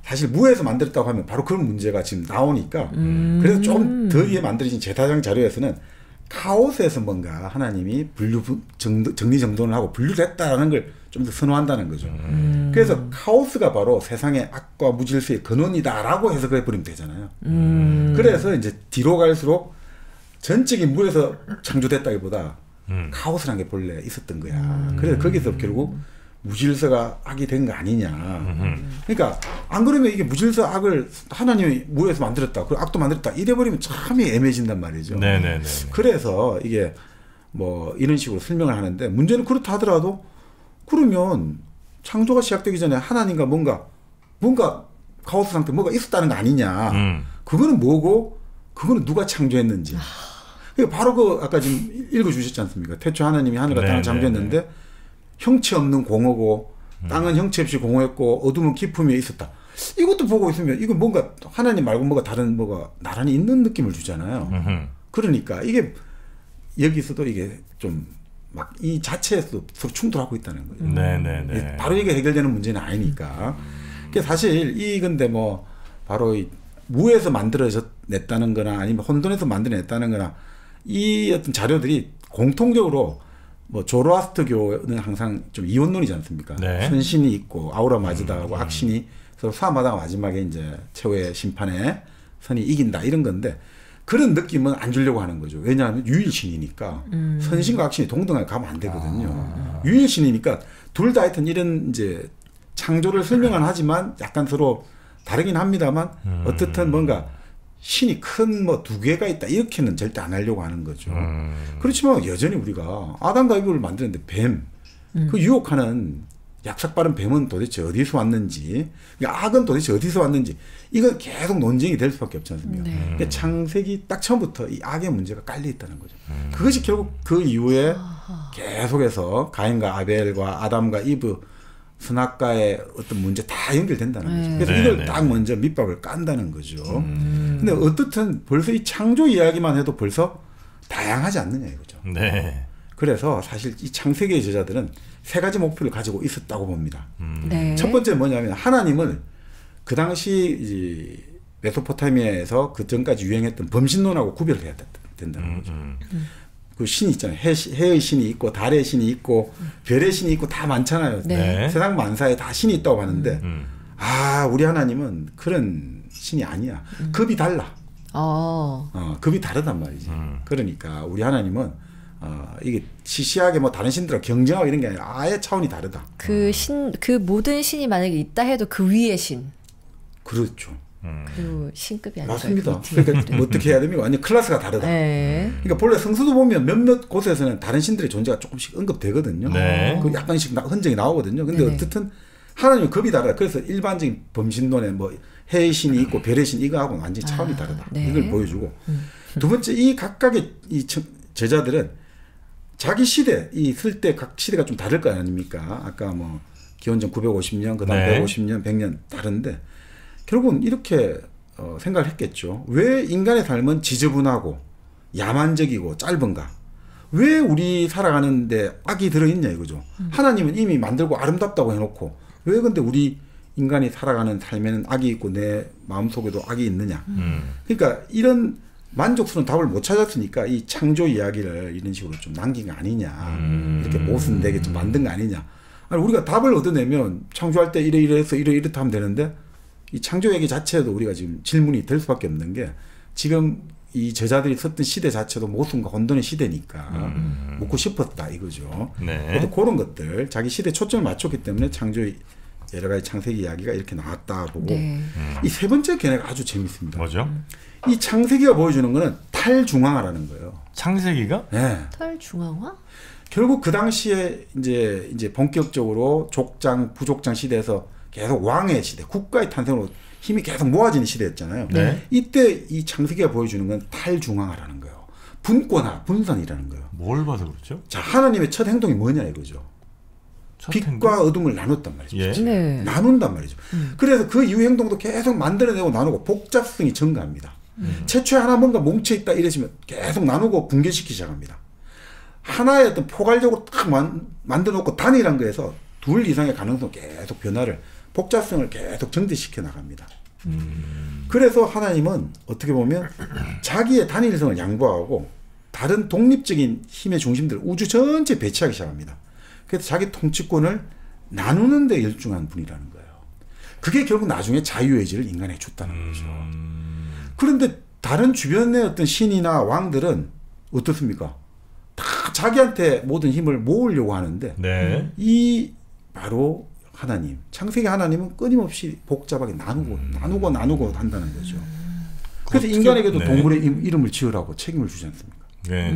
사실 무에서 만들었다고 하면 바로 그런 문제가 지금 나오니까 그래서 좀 더 위에 만들어진 제사장 자료에서는 카오스에서 뭔가 하나님이 정리정돈을 하고 분류를 했다라는 걸 좀 더 선호한다는 거죠. 그래서 카오스가 바로 세상의 악과 무질서의 근원이다라고 해석을 해버리면 되잖아요. 그래서 이제 뒤로 갈수록 전적인 무에서 창조됐다기보다 카오스라는 게 본래 있었던 거야. 그래서 거기서 결국 무질서가 악이 된 거 아니냐. 그러니까 안 그러면 이게 무질서 악을 하나님이 무에서 만들었다, 그 악도 만들었다 이래버리면 참 애매해진단 말이죠. 네네네. 그래서 이게 뭐 이런 식으로 설명을 하는데, 문제는 그렇다 하더라도 그러면 창조가 시작되기 전에 하나님과 뭔가 카오스 상태 뭐가 있었다는 거 아니냐. 그거는 뭐고 그거는 누가 창조했는지. 그러니까 바로 아까 지금 읽어주셨지 않습니까? 태초 하나님이 하늘과 땅을 창조했는데 형체 없는 공허고 땅은 형체 없이 공허했고 어둠은 깊음에 있었다. 이것도 보고 있으면 이거 뭔가 하나님 말고 뭐가 다른 뭐가 나란히 있는 느낌을 주잖아요. 그러니까 이게 여기서도 이게 좀 막 이 자체에서도 서로 충돌하고 있다는 거죠. 네네네. 바로 이게 해결되는 문제는 아니니까. 그게 사실 근데 뭐 바로 이 무에서 만들어냈다는 거나 아니면 혼돈에서 만들어냈다는 거나 이 어떤 자료들이 공통적으로 뭐 조로아스터교는 항상 좀 이원론이지 않습니까? 네. 선신이 있고 아우라 마즈다하고 악신이 서로 싸움하다가 마지막에 이제 최후의 심판에 선이 이긴다 이런 건데, 그런 느낌은 안 주려고 하는 거죠. 왜냐하면 유일신이니까 선신과 악신이 동등하게 가면 안 되거든요. 유일신이니까 둘 다 하여튼 이런 이제 창조를 설명은 하지만 약간 서로 다르긴 합니다만 어떻든 뭔가 신이 큰 뭐 두 개가 있다 이렇게는 절대 안 하려고 하는 거죠. 그렇지만 여전히 우리가 아담과 이브를 만드는데 그 유혹하는 약삭빠른 뱀은 도대체 어디서 왔는지, 악은 도대체 어디서 왔는지, 이건 계속 논쟁이 될 수밖에 없지 않습니까? 그러니까 창세기 딱 처음부터 이 악의 문제가 깔려 있다는 거죠. 그것이 결국 그 이후에 계속해서 가인과 아벨과 아담과 이브 선악과의 어떤 문제 다 연결된다는 거죠. 그래서 이걸 딱 먼저 밑밥을 깐다는 거죠. 근데 어떻든 벌써 이 창조 이야기만 해도 벌써 다양하지 않느냐 이거죠. 네. 그래서 사실 이 창세기의 저자들은 세 가지 목표를 가지고 있었다고 봅니다. 네. 첫 번째 뭐냐면 하나님을 그 당시 메소포타미아에서 그 전까지 유행했던 범신론하고 구별해야 된다는 거죠. 그 신이 있잖아요. 해의 신이 있고 달의 신이 있고 별의 신이 있고 다 많잖아요. 네. 세상 만사에 다 신이 있다고 하는데 우리 하나님은 그런 신이 아니야. 급이 달라. 급이 다르단 말이지. 그러니까 우리 하나님은 이게 시시하게 뭐 다른 신들과 경쟁하고 이런 게 아니라 아예 차원이 다르다. 그 모든 신이 만약에 있다 해도 그 위의 신. 그렇죠. 그 신급이 아니라 맞습니다. 그러니까 뭐 어떻게 해야 됩니까? 완전 클래스가 다르다. 그러니까 본래 성서도 보면 몇몇 곳에서는 다른 신들의 존재가 조금씩 언급되거든요. 네. 그 약간씩 흔적이 나오거든요. 근데 어쨌든 하나님은 급이 다르다. 그래서 일반적인 범신론에 뭐 해의 신이 있고 별의 신 이거하고는 완전히 차원이 다르다. 네. 이걸 보여주고 두 번째 이 각각의 이 제자들은 자기 시대 있을 때 각 시대가 좀 다를 거 아닙니까? 아까 뭐 기원전 950년 그다음 네. 150년 100년 다른데 결국은 이렇게 생각을 했겠죠. 왜 인간의 삶은 지저분하고 야만적이고 짧은가? 왜 우리 살아가는데 악이 들어있냐 이거죠. 하나님은 이미 만들고 아름답다고 해놓고 왜 근데 우리 인간이 살아가는 삶에는 악이 있고 내 마음속에도 악이 있느냐. 그러니까 이런 만족스러운 답을 못 찾았으니까 이 창조 이야기를 이런 식으로 좀 남긴 거 아니냐. 이렇게 모순되게 좀 만든 거 아니냐. 아니, 우리가 답을 얻어내면 창조할 때 이래서 이렇다 하면 되는데 이 창조 얘기 자체도 우리가 지금 질문이 될 수밖에 없는 게 지금 이 제자들이 썼던 시대 자체도 모순과 혼돈의 시대니까 묻고 싶었다 이거죠. 네. 그래서 그런 것들 자기 시대에 초점을 맞췄기 때문에 창조의 여러 가지 창세기 이야기가 이렇게 나왔다 보고 네. 이 세 번째 견해가 아주 재밌습니다. 뭐죠? 이 창세기가 보여주는 거는 탈중앙화라는 거예요. 창세기가? 네. 탈중앙화? 결국 그 당시에 이제 본격적으로 족장, 부족장 시대에서 계속 왕의 시대, 국가의 탄생으로 힘이 계속 모아지는 시대였잖아요. 네. 이때 이 창세기가 보여주는 건 탈중앙화라는 거예요. 분권화, 분산이라는 거예요. 뭘 봐서 그렇죠? 자, 하나님의 첫 행동이 뭐냐 이거죠. 빛과 행동? 어둠을 나눴단 말이죠. 예. 네. 나눈단 말이죠. 그래서 그 이후 행동도 계속 만들어내고 나누고 복잡성이 증가합니다. 최초에 하나 뭔가 뭉쳐있다 이러시면 계속 나누고 붕괴시키기 시작합니다. 하나의 어떤 포괄적으로 딱 만들어 놓고 단일한 거에서 둘 이상의 가능성 계속 변화를 복잡성을 계속 증대시켜 나갑니다. 그래서 하나님은 어떻게 보면 자기의 단일성을 양보하고 다른 독립적인 힘의 중심들을 우주 전체에 배치하기 시작합니다. 그래서 자기 통치권을 나누는 데 열중한 분이라는 거예요. 그게 결국 나중에 자유의지를 인간에게 줬다는 거죠. 그런데 다른 주변의 어떤 신이나 왕들은 어떻습니까? 다 자기한테 모든 힘을 모으려고 하는데 네. 이 바로 하나님, 창세기 하나님은 끊임없이 복잡하게 나누고 한다는 거죠. 그래서 인간에게도 네. 동물의 이름을 지으라고 책임을 주지 않습니까? 네.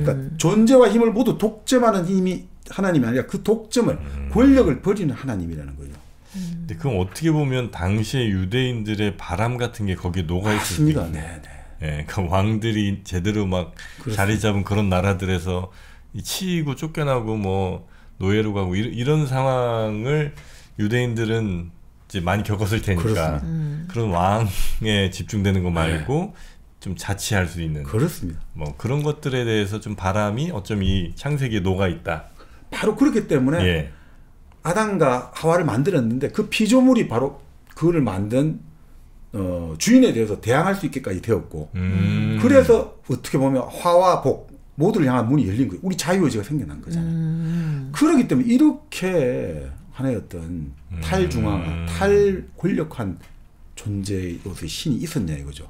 그러니까 존재와 힘을 모두 독점하는 힘이 하나님이 아니라 그 독점을 권력을 버리는 하나님이라는 거죠. 근데 그럼 어떻게 보면 당시의 유대인들의 바람 같은 게 거기에 녹아 있을 수 맞습니다. 있는. 네. 예, 그 왕들이 제대로 막 그렇습니다. 자리 잡은 그런 나라들에서 치이고 쫓겨나고 뭐 노예로 가고 이런 상황을 유대인들은 이제 많이 겪었을 테니까 그런 왕에 집중되는 거 말고 좀 자치할 수 있는 그렇습니다. 뭐 그런 것들에 대해서 좀 바람이 어쩜 이 창세기에 녹아 있다. 바로 그렇기 때문에 예. 아담과 하와를 만들었는데 그 피조물이 바로 그를 만든 주인에 대해서 대항할 수 있게까지 되었고 그래서 어떻게 보면 화와 복 모두를 향한 문이 열린 거예요. 우리 자유의지가 생겨난 거잖아요. 그렇기 때문에 이렇게 하나의 어떤 탈중앙화, 탈권력한 존재로서의 신이 있었냐 이거죠.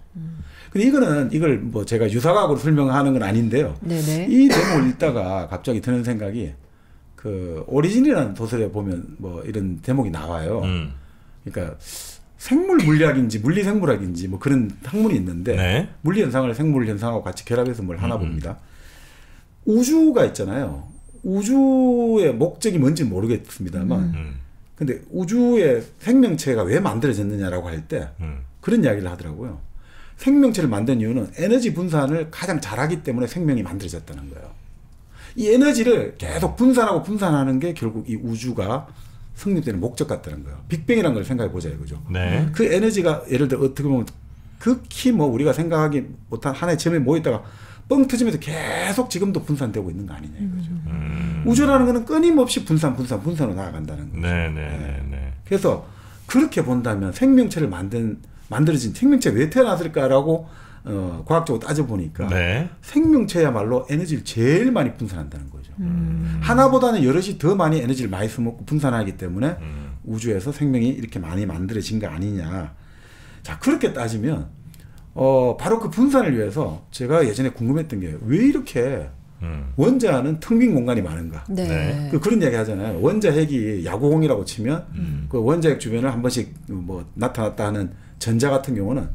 근데 이걸 뭐 제가 유사과학으로 설명하는 건 아닌데요. 네네. 이 내용을 읽다가 갑자기 드는 생각이 그 오리진이라는 도서에 보면 뭐 이런 대목이 나와요. 그러니까 생물 물리학인지 물리생물학인지 뭐 그런 학문이 있는데 네. 물리 현상을 생물 현상하고 같이 결합해서 뭘 하나 봅니다. 우주가 있잖아요. 우주의 목적이 뭔지는 모르겠습니다만 근데 우주의 생명체가 왜 만들어졌느냐라고 할 때 그런 이야기를 하더라고요. 생명체를 만든 이유는 에너지 분산을 가장 잘하기 때문에 생명이 만들어졌다는 거예요. 이 에너지를 계속 분산하는 게 결국 이 우주가 성립되는 목적 같다는 거예요. 빅뱅이라는 걸 생각해 보자 이거죠. 네. 그 에너지가 예를 들어 어떻게 보면 극히 뭐 우리가 생각하기 못한 하나의 점에 모였다가 뻥 터지면서 계속 지금도 분산되고 있는 거 아니냐 이거죠. 우주라는 거는 끊임없이 분산으로 나아간다는 거죠. 네. 그래서 그렇게 본다면 생명체를 만들어진 생명체가 왜 태어났을까라고 과학적으로 따져보니까 네. 생명체야말로 에너지를 제일 많이 분산한다는 거죠. 하나보다는 여럿이 더 많이 에너지를 많이 써먹고 분산하기 때문에 우주에서 생명이 이렇게 많이 만들어진 거 아니냐. 자, 그렇게 따지면 바로 그 분산을 위해서 제가 예전에 궁금했던 게 왜 이렇게 원자는 텅 빈 공간이 많은가. 네. 그런 이야기 하잖아요. 원자핵이 야구공이라고 치면 그 원자핵 주변을 한 번씩 뭐 나타났다 하는 전자 같은 경우는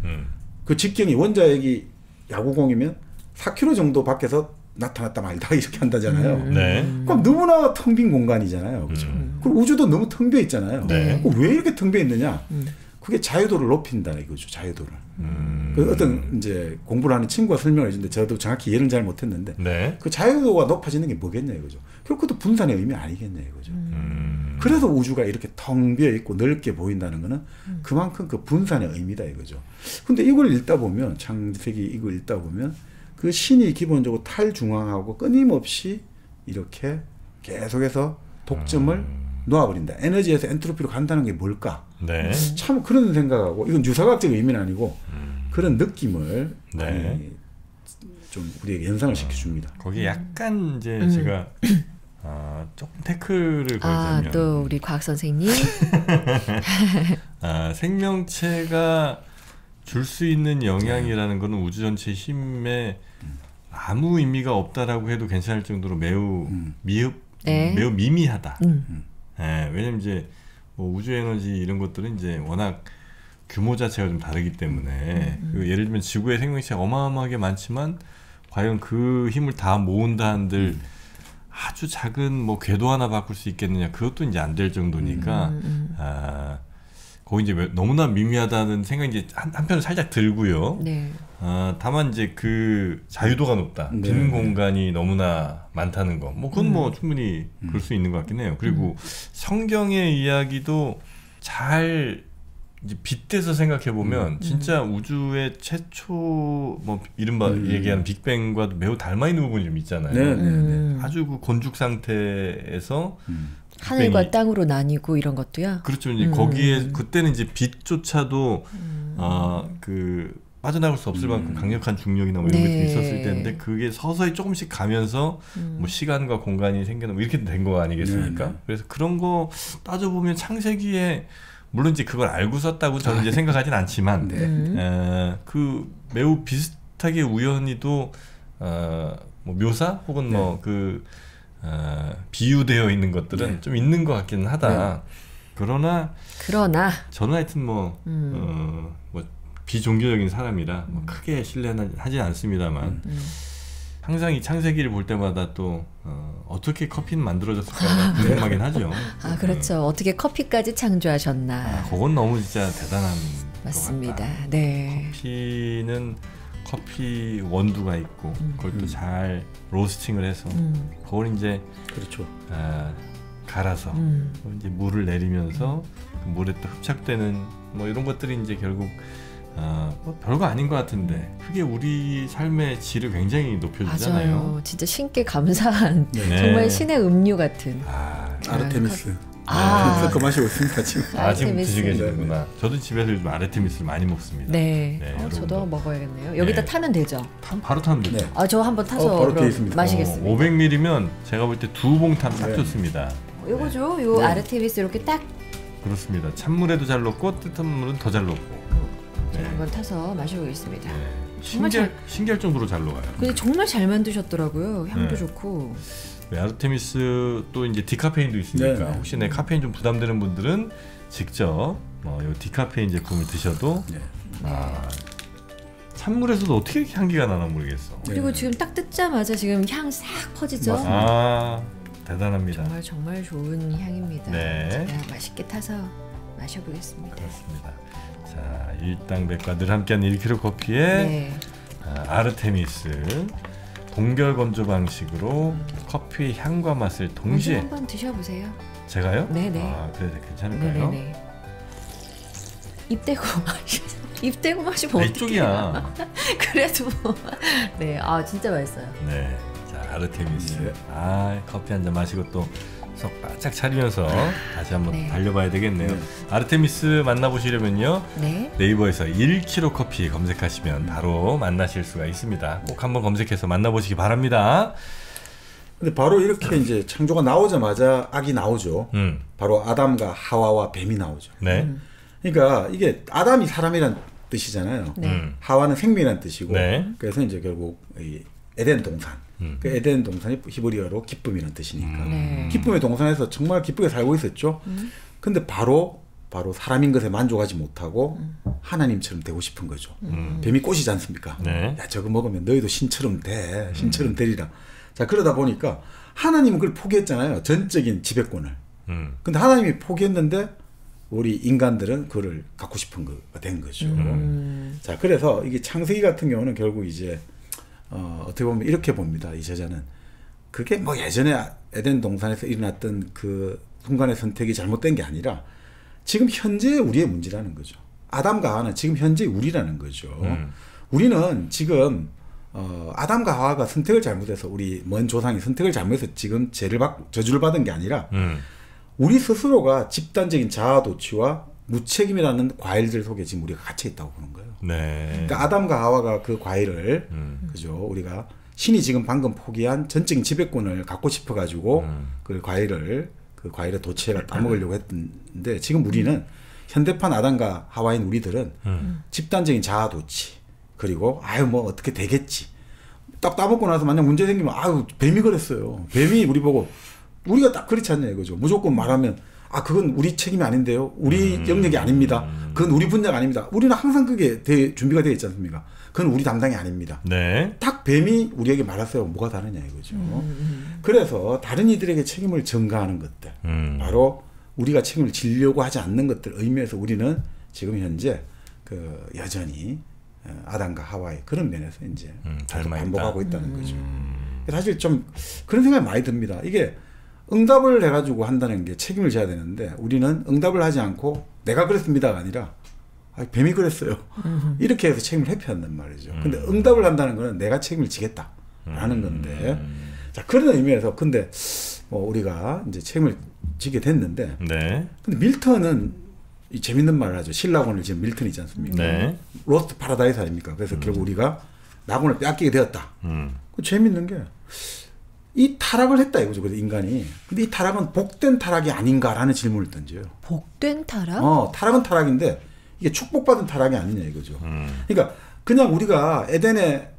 그 직경이 원자핵이 야구공이면 4km 정도 밖에서 나타났다 말다 이렇게 한다잖아요. 그럼 너무나 텅 빈 공간이잖아요. 그렇죠? 그리고 우주도 너무 텅 비어 있잖아요. 왜 이렇게 텅 비어 있느냐? 그게 자유도를 높인다 이거죠. 자유도를. 그 어떤 이제 공부를 하는 친구가 설명을 해주는데 저도 정확히 예를 잘 못했는데 그 자유도가 높아지는 게 뭐겠냐 이거죠. 결국 그것도 분산의 의미 아니겠냐 이거죠. 그래서 우주가 이렇게 텅 비어 있고 넓게 보인다는 거는 그만큼 그 분산의 의미다 이거죠. 근데 이걸 읽다 보면 창세기 이걸 읽다 보면 그 신이 기본적으로 탈중앙하고 끊임없이 이렇게 계속해서 독점을 놓아버린다. 에너지에서 엔트로피로 간다는 게 뭘까? 참 그런 생각하고 이건 유사과학적 의미는 아니고 그런 느낌을 많이 좀 우리에게 연상을 시켜줍니다. 거기에 약간 이제 제가 조금 태클을 걸자면 또 우리 과학 선생님 생명체가 줄 수 있는 영향이라는 거는 우주 전체 힘에 아무 의미가 없다라고 해도 괜찮을 정도로 매우 매우 미미하다. 왜냐면 이제 뭐 우주 에너지 이런 것들은 이제 워낙 규모 자체가 좀 다르기 때문에 그 예를 들면 지구의 생명체가 어마어마하게 많지만 과연 그 힘을 다 모은다 한들 아주 작은 뭐 궤도 하나 바꿀 수 있겠느냐, 그것도 이제 안 될 정도니까 거기 이제 너무나 미미하다는 생각이 이제 한편으로 살짝 들고요. 다만 이제 그 자유도가 높다, 빈 공간이 너무나 많다는 거, 뭐 그건 뭐 충분히 그럴 수 있는 것 같긴 해요. 그리고 성경의 이야기도 잘 이제 빗대서 생각해 보면 진짜 우주의 최초 뭐 이른바 얘기하는 빅뱅과도 매우 닮아 있는 부분이 좀 있잖아요. 아주 그 곤죽 상태에서 하늘과 땅으로 나뉘고 이런 것도요. 그렇죠. 이제 거기에 그때는 이제 빛조차도 그 빠져나갈 수 없을 만큼 강력한 중력이나 뭐 이런 게 있었을 때인데 그게 서서히 조금씩 가면서 뭐 시간과 공간이 생겨나 뭐 이렇게 된 거 아니겠습니까? 그래서 그런 거 따져보면 창세기에 물론 이제 그걸 알고 썼다고 저는 이제 생각하진 않지만 그 매우 비슷하게 우연히도 뭐 묘사 혹은 뭐 그 비유되어 있는 것들은 좀 있는 것 같기는 하다. 그러나 저는 하여튼 뭐 비종교적인 사람이라 뭐 크게 신뢰는 하지 않습니다만 항상 이 창세기를 볼 때마다 또 어떻게 커피는 만들어졌을까 궁금하긴 하죠. 그렇죠. 어떻게 커피까지 창조하셨나. 그건 너무 진짜 대단한 맞습니다. 것 같다. 네. 커피는 커피 원두가 있고 그걸 또 잘 로스팅을 해서 그걸 이제 그렇죠. 갈아서 이제 물을 내리면서 그 물에 또 흡착되는 뭐 이런 것들이 이제 결국 뭐 별거 아닌 것 같은데 그게 우리 삶의 질을 굉장히 높여주잖아요. 맞아요. 진짜 신께 감사한 정말 신의 음료 같은. 아르테미스. 그 마시고 있습니다 지금. 지금 드시고 계시는구나. 저도 집에서 요즘 아르테미스를 많이 먹습니다. 저도 먹어야겠네요. 여기다 타면 되죠? 바로 타면 되죠. 저 한번 타서 마시겠습니다. 500ml면 제가 볼 때 2봉 타면 딱 좋습니다. 요거죠. 요 아르테미스 이렇게 딱. 그렇습니다. 찬물에도 잘 녹고 뜨뜻한 물은 더 잘 녹고. 한번 타서 마셔보겠습니다. 신기할 정도로 잘 녹아요. 근데 정말 잘 만드셨더라고요. 향도 좋고. 아르테미스 또 이제 디카페인도 있으니까 혹시 내 카페인 좀 부담되는 분들은 직접 요 디카페인 제품을 드셔도 찬물에서도 어떻게 이렇게 향기가 나나 모르겠어. 그리고 지금 딱 뜯자마자 지금 향 싹 퍼지죠. 대단합니다. 정말 좋은 향입니다. 제가 맛있게 타서 마셔보겠습니다. 그렇습니다. 자, 일당백과 늘 함께하는 1kg 커피에 아르테미스 동결 건조 방식으로 커피 향과 맛을 동시에 한번 드셔보세요. 제가요? 네네. 그래 괜찮을까요? 네네네. 입 대고 마시면 어떡해요? 이쪽이야. 그래도 진짜 맛있어요. 자, 아르테미스. 커피 한 잔 마시고 또 속 바짝 차리면서 다시 한번 달려봐야 되겠네요. 아르테미스 만나보시려면요. 네이버에서 1kg 커피 검색하시면 바로 만나실 수가 있습니다. 꼭 한번 검색해서 만나보시기 바랍니다. 근데 바로 이렇게 이제 창조가 나오자마자 악이 나오죠. 바로 아담과 하와와 뱀이 나오죠. 그러니까 이게 아담이 사람이란 뜻이잖아요. 하와는 생명이란 뜻이고 그래서 이제 결국 이 에덴 동산 그 에덴 동산이 히브리어로 기쁨이라는 뜻이니까. 기쁨의 동산에서 정말 기쁘게 살고 있었죠. 근데 바로 사람인 것에 만족하지 못하고 하나님처럼 되고 싶은 거죠. 뱀이 꼬시지 않습니까? 네. 야, 저거 먹으면 너희도 신처럼 되리라. 자, 그러다 보니까 하나님은 그걸 포기했잖아요. 전적인 지배권을. 근데 하나님이 포기했는데 우리 인간들은 그걸 갖고 싶은 거가 된 거죠. 자, 그래서 이게 창세기 같은 경우는 결국 이제 어떻게 보면 이렇게 봅니다. 이 저자는 그게 뭐 예전에 에덴 동산에서 일어났던 그 순간의 선택이 잘못된 게 아니라 지금 현재 우리의 문제라는 거죠. 아담과 하와는 지금 현재 우리라는 거죠. 우리는 지금 아담과 하와가 선택을 잘못해서 우리 먼 조상이 선택을 잘못해서 지금 저주를 받은 게 아니라 우리 스스로가 집단적인 자아도취와 무책임이라는 과일들 속에 지금 우리가 갇혀 있다고 보는 거예요. 네. 그러니까 아담과 하와가 그 과일을 그죠? 우리가 신이 지금 방금 포기한 전적인 지배권을 갖고 싶어 가지고 그 과일의 도치해가 따먹으려고 했는데 지금 우리는 현대판 아담과 하와인 우리들은 집단적인 자아도취 그리고 뭐 어떻게 되겠지 딱 따먹고 나서 만약 문제 생기면 뱀이 그랬어요. 뱀이 우리 보고 우리가 딱 그렇지 않냐 이거죠. 무조건 말하면 그건 우리 책임이 아닌데요. 우리 영역이 아닙니다. 그건 우리 분야가 아닙니다. 우리는 항상 그게 준비가 되어 있지 않습니까? 그건 우리 담당이 아닙니다. 네. 딱 뱀이 우리에게 말했어요. 뭐가 다르냐 이거죠. 그래서 다른 이들에게 책임을 전가하는 것들 바로 우리가 책임을 지려고 하지 않는 것들 의미에서 우리는 지금 현재 그 여전히 아담과 하와의 그런 면에서 이제 반복하고 있다는 거죠. 사실 좀 그런 생각이 많이 듭니다. 이게 응답을 해가지고 한다는 게 책임을 져야 되는데 우리는 응답을 하지 않고 내가 그랬습니다가 아니라 뱀이 그랬어요. 이렇게 해서 책임을 회피한단 말이죠. 근데 응답을 한다는 거는 내가 책임을 지겠다라는 건데 자 그런 의미에서 근데 우리가 이제 책임을 지게 됐는데 근데 밀턴은 이 재밌는 말을 하죠. 신라곤을 지금 밀턴이 있지 않습니까? 네. 로스트 파라다이스 아닙니까? 그래서 결국 우리가 낙원을 빼앗기게 되었다. 그 재밌는 게 이 타락을 했다 이거죠. 그래서 인간이. 근데 이 타락은 복된 타락이 아닌가라는 질문을 던져요. 복된 타락? 타락은 타락인데 이게 축복받은 타락이 아니냐 이거죠. 그러니까 그냥 우리가 에덴의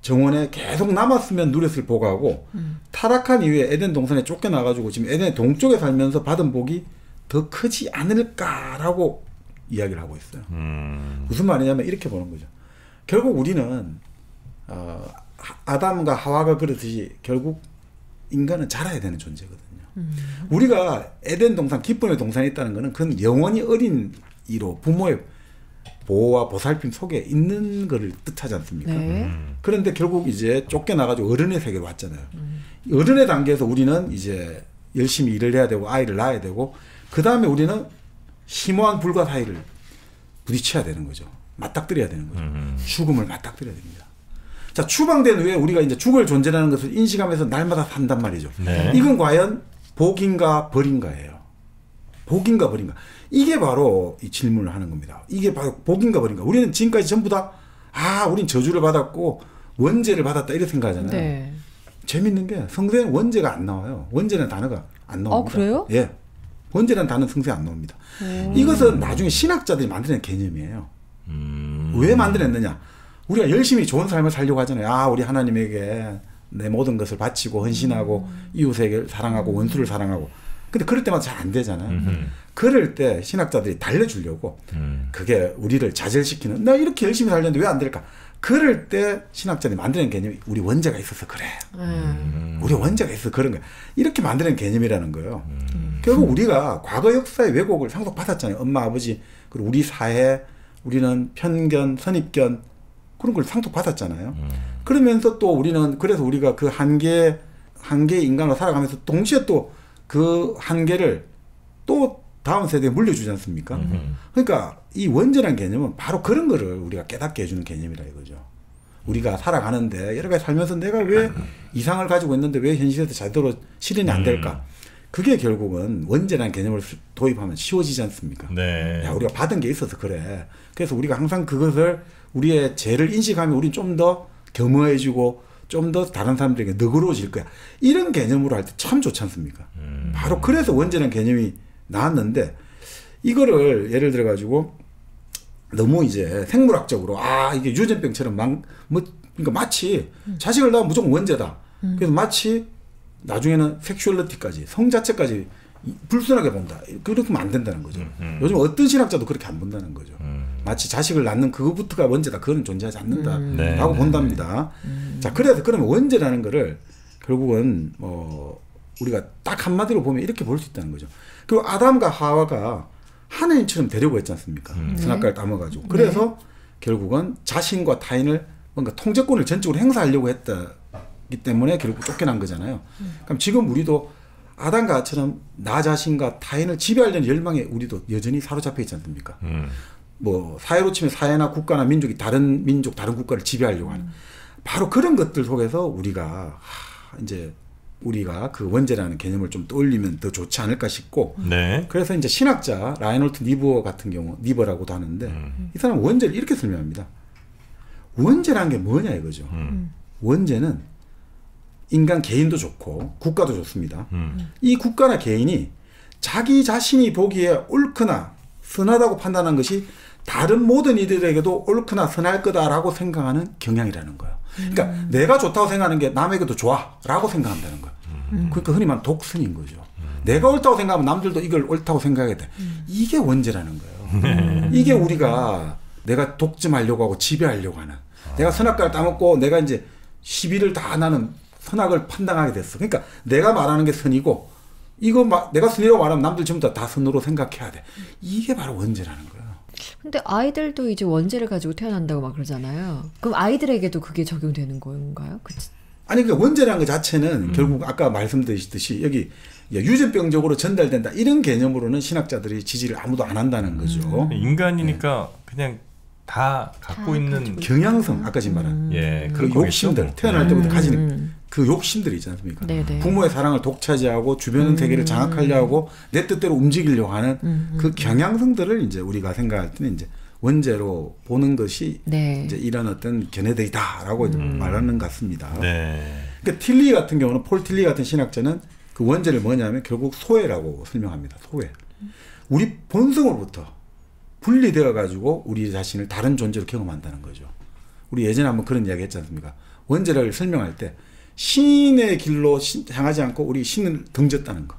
정원에 계속 남았으면 누렸을 복하고 타락한 이후에 에덴 동산에 쫓겨나가지고 지금 에덴의 동쪽에 살면서 받은 복이 더 크지 않을까라고 이야기를 하고 있어요. 무슨 말이냐면 이렇게 보는 거죠. 결국 우리는 아담과 하와가 그렇듯이 결국 인간은 자라야 되는 존재거든요. 우리가 에덴 동산, 기쁨의 동산에 있다는 것은 그건 영원히 어린 이로 부모의 보호와 보살핌 속에 있는 것을 뜻하지 않습니까? 네. 그런데 결국 이제 쫓겨나가지고 어른의 세계로 왔잖아요. 어른의 단계에서 우리는 이제 열심히 일을 해야 되고 아이를 낳아야 되고 그 다음에 우리는 심오한 불과 사이를 부딪혀야 되는 거죠. 맞닥뜨려야 되는 거죠. 죽음을 맞닥뜨려야 됩니다. 자, 추방된 후에 우리가 이제 죽을 존재라는 것을 인식하면서 날마다 산단 말이죠. 네. 이건 과연 복인가 벌인가예요. 복인가 벌인가. 이게 바로 이 질문을 하는 겁니다. 이게 바로 복인가 벌인가. 우리는 지금까지 전부 다 우린 저주를 받았고 원죄를 받았다 이렇게 생각하잖아요. 네. 재밌는 게 성서에는 원죄가 안 나와요. 원죄라는 단어가 안 나옵니다. 그래요? 예. 원죄라는 단어는 성서에 안 나옵니다. 이것은 나중에 신학자들이 만들어낸 개념이에요. 왜 만들어냈느냐. 우리가 열심히 좋은 삶을 살려고 하잖아요. 우리 하나님에게 내 모든 것을 바치고 헌신하고 이웃에게 사랑하고 원수를 사랑하고. 근데 그럴 때마다 잘 안 되잖아요. 그럴 때 신학자들이 달래주려고 그게 우리를 자절시키는 나 이렇게 열심히 살렸는데 왜 안 될까? 그럴 때 신학자들이 만드는 개념이 우리 원죄가 있어서 그래. 우리 원죄가 있어서 그런 거야. 이렇게 만드는 개념이라는 거예요. 결국 우리가 과거 역사의 왜곡을 상속받았잖아요. 엄마, 아버지, 그리고 우리 사회, 우리는 편견, 선입견 그런 걸 상속받았잖아요. 그러면서 또 우리는 그래서 우리가 그 한계의 인간으로 살아가면서 동시에 또 그 한계를 또 다음 세대에 물려주지 않습니까? 그러니까 이 원죄라는 개념은 바로 그런 거를 우리가 깨닫게 해주는 개념이라 이거죠. 우리가 살아가는데 여러 가지 살면서 내가 왜 이상을 가지고 있는데 왜 현실에서 제대로 실현이 안 될까? 그게 결국은 원죄라는 개념을 도입하면 쉬워지지 않습니까? 네. 우리가 받은 게 있어서 그래. 그래서 우리가 항상 그것을 우리의 죄를 인식하면 우리는 좀 더 겸허해지고 좀 더 다른 사람들에게 너그러워질 거야. 이런 개념으로 할 때 참 좋지 않습니까? 바로 그래서 원죄라는 개념이 나왔는데 이거를 예를 들어 가지고 너무 이제 생물학적으로 이게 유전병처럼 그러니까 마치 자식을 낳으면 무조건 원죄다. 그래서 마치 나중에는 섹슈얼리티까지 성 자체까지 불순하게 본다. 그렇게 하면 안 된다는 거죠. 요즘 어떤 신학자도 그렇게 안 본다는 거죠. 마치 자식을 낳는 그거부터가 원죄다. 그거는 존재하지 않는다라고 본답니다. 자, 그래서 그러면 원죄라는 거를 결국은 우리가 딱 한마디로 보면 이렇게 볼 수 있다는 거죠. 그리고 아담과 하와가 하나님처럼 되려고 했지 않습니까? 선악과를 따먹어가지고. 그래서 결국은 자신과 타인을 뭔가 통제권을 전적으로 행사하려고 했기 때문에 결국 쫓겨난 거잖아요. 그럼 지금 우리도 아담과 하와처럼 나 자신과 타인을 지배하려는 열망에 우리도 여전히 사로잡혀 있지 않습니까? 뭐 사회로 치면 사회나 국가나 민족이 다른 민족, 다른 국가를 지배하려고 하는 바로 그런 것들 속에서 우리가 우리가 그 원죄라는 개념을 좀 떠올리면 더 좋지 않을까 싶고, 네. 그래서 이제 신학자 라이놀트 니버 같은 경우, 니버라고도 하는데, 이 사람은 원죄를 이렇게 설명합니다. 원죄라는 게 뭐냐 이거죠. 원죄는 인간 개인도 좋고 국가도 좋습니다. 이 국가나 개인이 자기 자신이 보기에 옳거나 선하다고 판단한 것이 다른 모든 이들에게도 옳거나 선할 거다라고 생각하는 경향이라는 거예요. 그러니까 내가 좋다고 생각하는 게 남에게도 좋아라고 생각한다는 거예요. 그러니까 흔히 말하는 독선인 거죠. 내가 옳다고 생각하면 남들도 이걸 옳다고 생각해야 돼. 이게 원죄라는 거예요. 이게 우리가 내가 독점하려고 하고 지배하려고 하는, 내가 선악과를 따먹고 내가 이제 시비를 다 나는 선악을 판단하게 됐어. 그러니까 내가 말하는 게 선이고 내가 선이라고 말하면 남들 전부 다 선으로 생각해야 돼. 이게 바로 원죄라는 거예요. 근데 아이들도 이제 원죄를 가지고 태어난다고 막 그러잖아요. 그럼 아이들에게도 그게 적용되는 건가요? 그치? 아니, 그러니까 원죄라는 것 자체는 결국 아까 말씀드렸듯이 여기 유전병적으로 전달된다 이런 개념으로는 신학자들이 지지를 아무도 안 한다는 거죠. 인간이니까 그냥 다 갖고 있는 경향성, 아까 지금 말한 그 욕심들, 태어날 때부터 가지는 그 욕심들이 있지 않습니까? 네네. 부모의 사랑을 독차지하고 주변 세계를 장악하려고 하고 내 뜻대로 움직이려고 하는 그 경향성들을 이제 우리가 생각할 때는 이제 원죄로 보는 것이 이제 이런 어떤 견해들이다라고 말하는 것 같습니다. 네. 그러니까 틸리 같은 경우는, 폴 틸리 같은 신학자는 그 원죄를 뭐냐면 결국 소외라고 설명합니다. 소외. 우리 본성으로부터 분리되어 가지고 우리 자신을 다른 존재로 경험한다는 거죠. 우리 예전에 한번 그런 이야기 했지 않습니까? 원죄를 설명할 때 신의 길로 향하지 않고 우리 신을 등졌다는 거.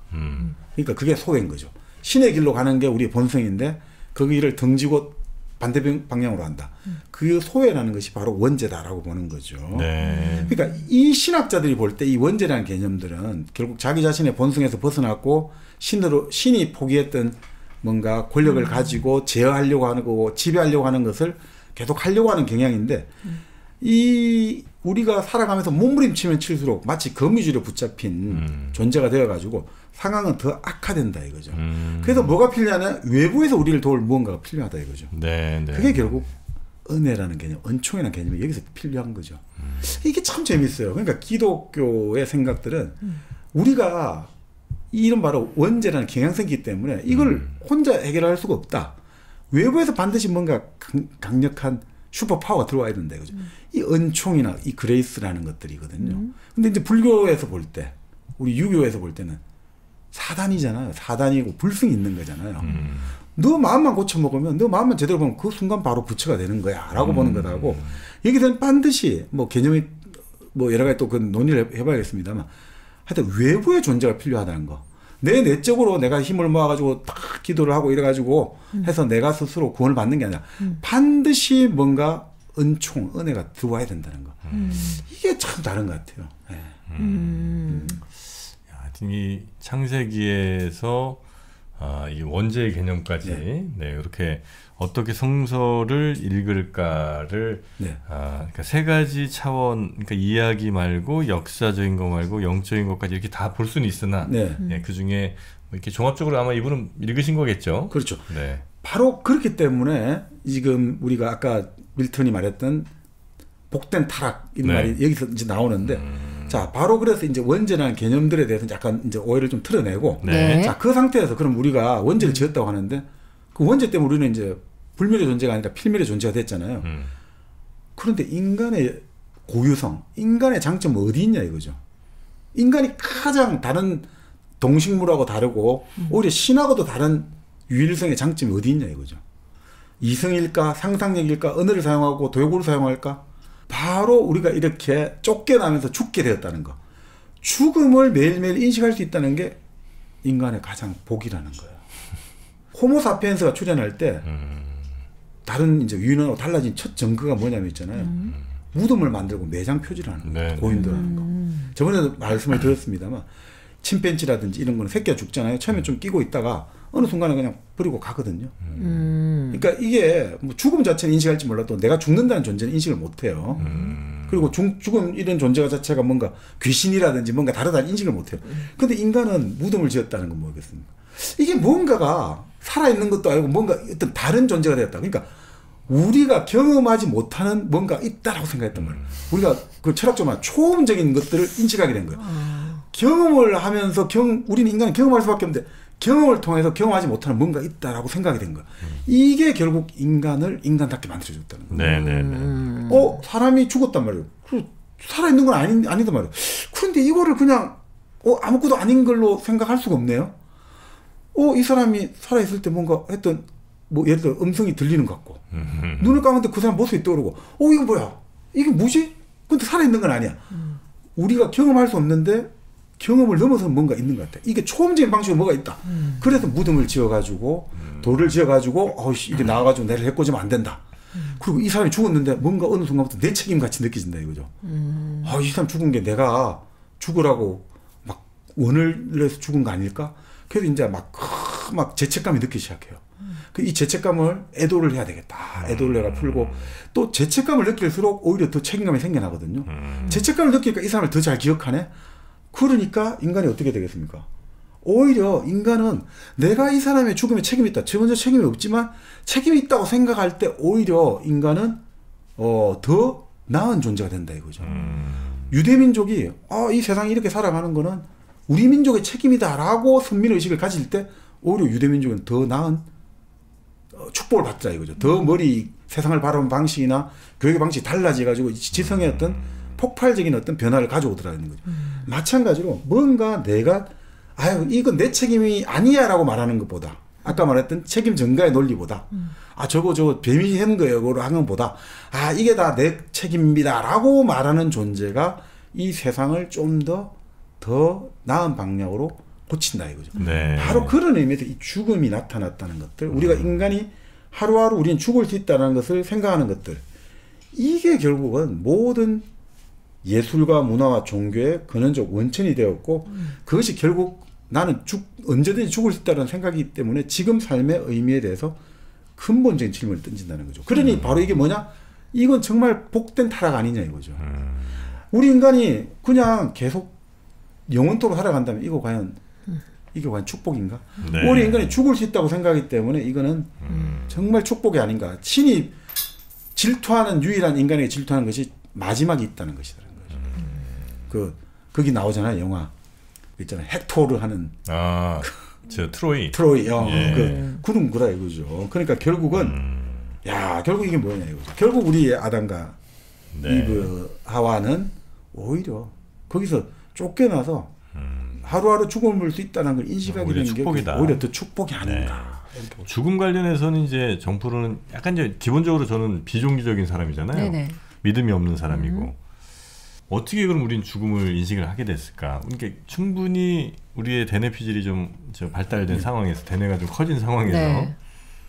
그러니까 그게 소외인 거죠. 신의 길로 가는 게 우리의 본성인데 그 길을 등지고 반대 방향으로 한다. 그 소외라는 것이 바로 원죄다라고 보는 거죠. 네. 그러니까 이 신학자들이 볼 때 이 원죄라는 개념들은 결국 자기 자신의 본성에서 벗어났고 신이 포기했던 뭔가 권력을 가지고 제어하려고 하는 거고 지배하려고 하는 것을 계속 하려고 하는 경향인데 우리가 살아가면서 몸부림치면 칠수록 마치 거미줄에 붙잡힌 존재가 되어가지고 상황은 더 악화된다 이거죠. 그래서 뭐가 필요하냐? 외부에서 우리를 도울 무언가가 필요하다 이거죠. 네. 그게 결국 은혜라는 개념, 은총이라는 개념이 여기서 필요한 거죠. 이게 참 재밌어요. 그러니까 기독교의 생각들은 우리가 이런 바로 원죄라는 경향성이기 때문에 이걸 혼자 해결할 수가 없다. 외부에서 반드시 뭔가 강력한 슈퍼파워가 들어와야 된다 이거죠. 이 은총이나 이 그레이스라는 것들이거든요. 근데 이제 불교에서 볼 때, 우리 유교에서 볼 때는 사단이잖아요. 사단이고 불승이 있는 거잖아요. 너 마음만 고쳐먹으면, 너 마음만 제대로 보면 그 순간 바로 부처가 되는 거야 라고 보는 거라고. 여기서는 반드시 뭐 개념이 뭐 여러 가지 또 그 논의를 해봐야겠습니다만 하여튼 외부의 존재가 필요하다는 거. 내적으로 내가 힘을 모아가지고 딱 기도를 하고 이래가지고 해서 내가 스스로 구원을 받는 게 아니라 반드시 뭔가 은총, 은혜가 들어와야 된다는 거. 이게 참 다른 것 같아요. 네. 이 창세기에서 이 원죄의 개념까지 이렇게 어떻게 성서를 읽을까를 그러니까 세 가지 차원, 그러니까 이야기 말고 역사적인 거 말고 영적인 것까지 이렇게 다 볼 수는 있으나 그 중에 이렇게 종합적으로 아마 이분은 읽으신 거겠죠. 그렇죠. 네. 바로 그렇기 때문에 지금 우리가 아까 밀턴이 말했던 복된 타락 이런 말이 여기서 이제 나오는데. 자, 바로 그래서 이제 원죄라는 개념들에 대해서 약간 이제 오해를 좀 틀어내고, 자, 그 상태에서 그럼 우리가 원죄를 지었다고 하는데, 그 원죄 때문에 우리는 이제 불멸의 존재가 아니라 필멸의 존재가 됐잖아요. 그런데 인간의 고유성, 인간의 장점은 어디 있냐 이거죠. 인간이 가장 다른 동식물하고 다르고, 오히려 신하고도 다른 유일성의 장점이 어디 있냐 이거죠. 이성일까, 상상력일까, 언어를 사용하고 도구를 사용할까? 바로 우리가 이렇게 쫓겨나면서 죽게 되었다는 거. 죽음을 매일매일 인식할 수 있다는 게 인간의 가장 복이라는 거예요. 호모사피엔스가 출현할 때 다른 이제 유인원하고 달라진 첫 증거가 뭐냐면 있잖아요. 무덤을 만들고 매장 표지를 하는 거예요. 고인돌하는 거. 저번에도 말씀을 드렸습니다만 침팬지라든지 이런 거는 새끼가 죽잖아요. 처음에 좀 끼고 있다가 어느 순간에 그냥 버리고 가거든요. 그러니까 이게 뭐 죽음 자체는 인식할지 몰라도 내가 죽는다는 존재는 인식을 못해요. 그리고 죽음 이런 존재 자체가 뭔가 귀신이라든지 뭔가 다르다는 인식을 못해요. 근데 인간은 무덤을 지었다는 건 뭐겠습니까? 이게 뭔가가 살아있는 것도 아니고 뭔가 어떤 다른 존재가 되었다. 그러니까 우리가 경험하지 못하는 뭔가 있다라고 생각했단 말이에요. 우리가 그 철학적으로 초음적인 것들을 인식하게 된 거예요. 경험을 하면서 우리는 인간은 경험할 수밖에 없는데 경험을 통해서 경험하지 못하는 뭔가 있다라고 생각이 된 거야. 이게 결국 인간을 인간답게 만들어줬다는 거예요. 네네네. 사람이 죽었단 말이에요. 살아있는 건 아니단 말이에요. 그런데 이거를 그냥 아무것도 아닌 걸로 생각할 수가 없네요. 이 사람이 살아있을 때 뭔가 했던 뭐 예를 들어 음성이 들리는 것 같고 눈을 감았는데 그 사람 모습이 떠오르고 이거 뭐야? 이게 뭐지? 근데 살아있는 건 아니야. 우리가 경험할 수 없는데 경험을 넘어서 뭔가 있는 것 같아. 이게 초음적인 방식으로 뭐가 있다. 그래서 무덤을 지어가지고 돌을 지어가지고 이게 나와가지고 내를 해코지면 안 된다. 그리고 이 사람이 죽었는데 뭔가 어느 순간부터 내 책임같이 느껴진다 이거죠. 이 사람 죽은 게 내가 죽으라고 막 원을 내서 죽은 거 아닐까? 그래서 이제 막 죄책감이 느끼기 시작해요. 이 죄책감을 애도를 해야 되겠다. 애도를 내가 풀고 또 죄책감을 느낄수록 오히려 더 책임감이 생겨나거든요. 죄책감을 느끼니까 이 사람을 더 잘 기억하네. 그러니까 인간이 어떻게 되겠습니까? 오히려 인간은 내가 이 사람의 죽음에 책임이 있다. 저 먼저 책임이 없지만 책임이 있다고 생각할 때 오히려 인간은 더 나은 존재가 된다 이거죠. 유대민족이 이 세상이 이렇게 살아가는 거는 우리 민족의 책임이다라고 선민의식을 가질 때 오히려 유대민족은 더 나은 축복을 받자 이거죠. 더 세상을 바라보는 방식이나 교육의 방식이 달라져가지고 지성의 어떤 폭발적인 어떤 변화를 가져오더라는 거죠. 마찬가지로 뭔가 내가 이건 내 책임이 아니야라고 말하는 것보다 아까 말했던 책임 전가의 논리보다 저거 뱀이 한 거예요라고 하는 것보다 이게 다 내 책임입니다라고 말하는 존재가 이 세상을 좀 더 나은 방향으로 고친다 이거죠. 네. 바로 그런 의미에서 이 죽음이 나타났다는 것들, 우리가 인간이 하루하루 우리는 죽을 수 있다는 것을 생각하는 것들, 이게 결국은 모든 예술과 문화와 종교의 근원적 원천이 되었고 그것이 결국 나는 언제든지 죽을 수 있다는 생각이기 때문에 지금 삶의 의미에 대해서 근본적인 질문을 던진다는 거죠. 그러니 바로 이게 뭐냐? 이건 정말 복된 타락 아니냐 이거죠. 우리 인간이 그냥 계속 영원토록 살아간다면 이거 과연 축복인가? 네. 우리 인간이 죽을 수 있다고 생각하기 때문에 이거는 정말 축복이 아닌가. 신이 질투하는 유일한 인간에게 질투하는 것이 마지막이 있다는 것이라는 거죠. 거기 나오잖아요. 영화 있잖아요. 헥토르 하는 저 트로이 그런 거라 이거죠. 그러니까 결국은 결국 이게 뭐냐 이거죠. 결국 우리 아담과 이브 하와는 오히려 거기서 쫓겨나서 하루하루 죽음을 수 있다는 걸 인식하게 되는 게 오히려 더 축복이 아닌가. 죽음 관련해서는 이제 정프로는 약간 이제 기본적으로 저는 비종교적인 사람이잖아요. 네네. 믿음이 없는 사람이고 어떻게 그럼 우리는 죽음을 인식을 하게 됐을까? 그러니까 충분히 우리의 대뇌 피질이 좀 발달된 상황에서 대뇌가 좀 커진 상황에서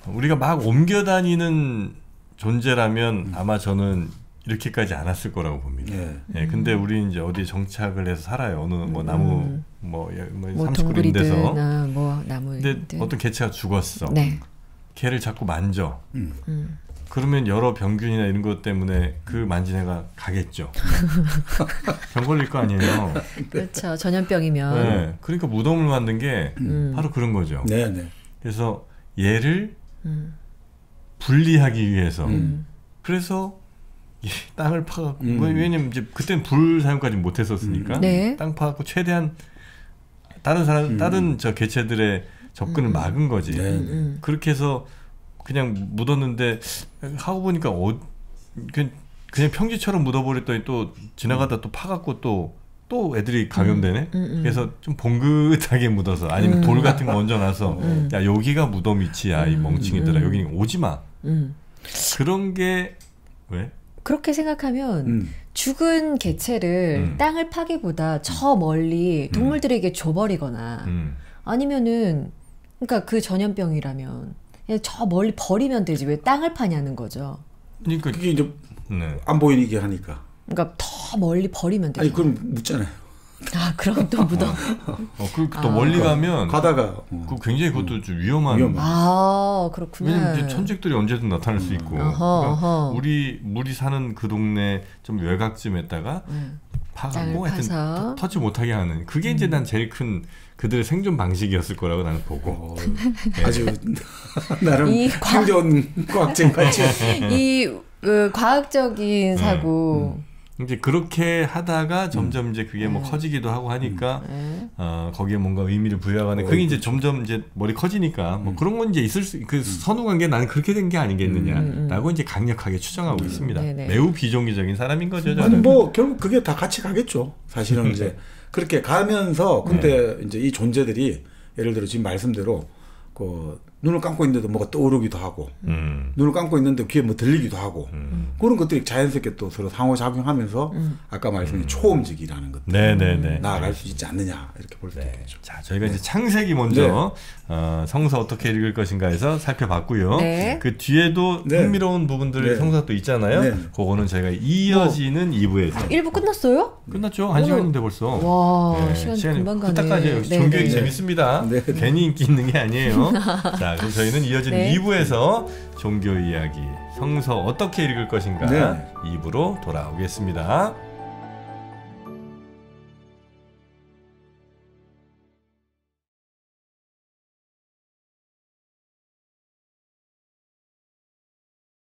우리가 막 옮겨 다니는 존재라면 아마 저는 이렇게까지 안 왔을 거라고 봅니다. 근데 우리 이제 어디 정착을 해서 살아요. 어느 나무 30그린 데서. 근데 어떤 개체가 죽었어. 걔를 자꾸 만져. 그러면 여러 병균이나 이런 것 때문에 그 만진 애가 가겠죠. 병 걸릴 거 아니에요. 그렇죠. 전염병이면. 그러니까 무덤을 만든 게 바로 그런 거죠. 그래서 얘를 분리하기 위해서. 그래서 땅을 파갖고 왜냐면 이제 그때는 불 사용까지 못했었으니까 땅 파갖고 최대한 다른 저 개체들의 접근을 막은 거지. 그렇게 해서 그냥 묻었는데 하고 보니까 그냥 평지처럼 묻어버렸더니 또 지나가다 또 파갖고 또 애들이 감염되네. 그래서 좀 봉긋하게 묻어서 아니면 돌 같은 거 얹어놔서 야 여기가 무덤 위치야 이 멍청이들아 여기 오지 마. 그런 게 왜? 그렇게 생각하면 죽은 개체를 땅을 파기보다 저 멀리 동물들에게 줘버리거나 아니면은 그러니까 그 전염병이라면 그냥 저 멀리 버리면 되지 왜 땅을 파냐는 거죠. 그러니까 그게 이제 안 보이게 하니까. 그러니까 더 멀리 버리면 되죠. 아니 그럼 묻잖아요. 아 그럼 또 묻어. 또 멀리 가면 가다가 그 굉장히 그것도 좀 위험한. 아 그렇구나. 왜냐면 이제 천적들이 언제든 나타날 수 있고. 그러니까 우리 사는 그 동네 좀 외곽쯤에다가 파고 하여튼 터치 못하게 하는 그게 이제 난 제일 큰 그들의 생존 방식이었을 거라고 나는 보고. 아주 나름 생존 과학적 같이 이 과학적인 사고. 이제 그렇게 하다가 점점 이제 그게 뭐 커지기도 하고 하니까 거기에 뭔가 의미를 부여하는 그게 이제 점점 이제 머리 커지니까 뭐 그런 건 이제 있을 수 그 선후관계 나는 그렇게 된 게 아니겠느냐라고 이제 강력하게 추정하고 있습니다. 매우 비종교적인 사람인 거죠. 저는. 아니 뭐 결국 그게 다 같이 가겠죠. 사실은 이제 그렇게 가면서 근데 이제 이 존재들이 예를 들어 지금 말씀대로 그 눈을 감고 있는데도 뭐가 떠오르기도 하고 눈을 감고 있는데 귀에 뭐 들리기도 하고 그런 것들이 자연스럽게 또 서로 상호작용하면서 아까 말씀드린 초음직이라는 것들 나아갈 수 있지 않느냐 이렇게 볼 수 있겠죠. 자, 저희가 이제 창세기 먼저 성서 어떻게 읽을 것인가 해서 살펴봤고요. 그 뒤에도 흥미로운 부분들이 성서가 또 있잖아요. 그거는 저희가 이어지는 2부에서 1부 끝났어요? 끝났죠. 1시간인데 벌써. 와 시간이 금방 가네. 후딱까지 종교이 재밌습니다. 괜히 인기 있는 게 아니에요. 자, 그럼 저희는 이어지는 2부에서 종교 이야기 성서 어떻게 읽을 것인가 2부로 돌아오겠습니다.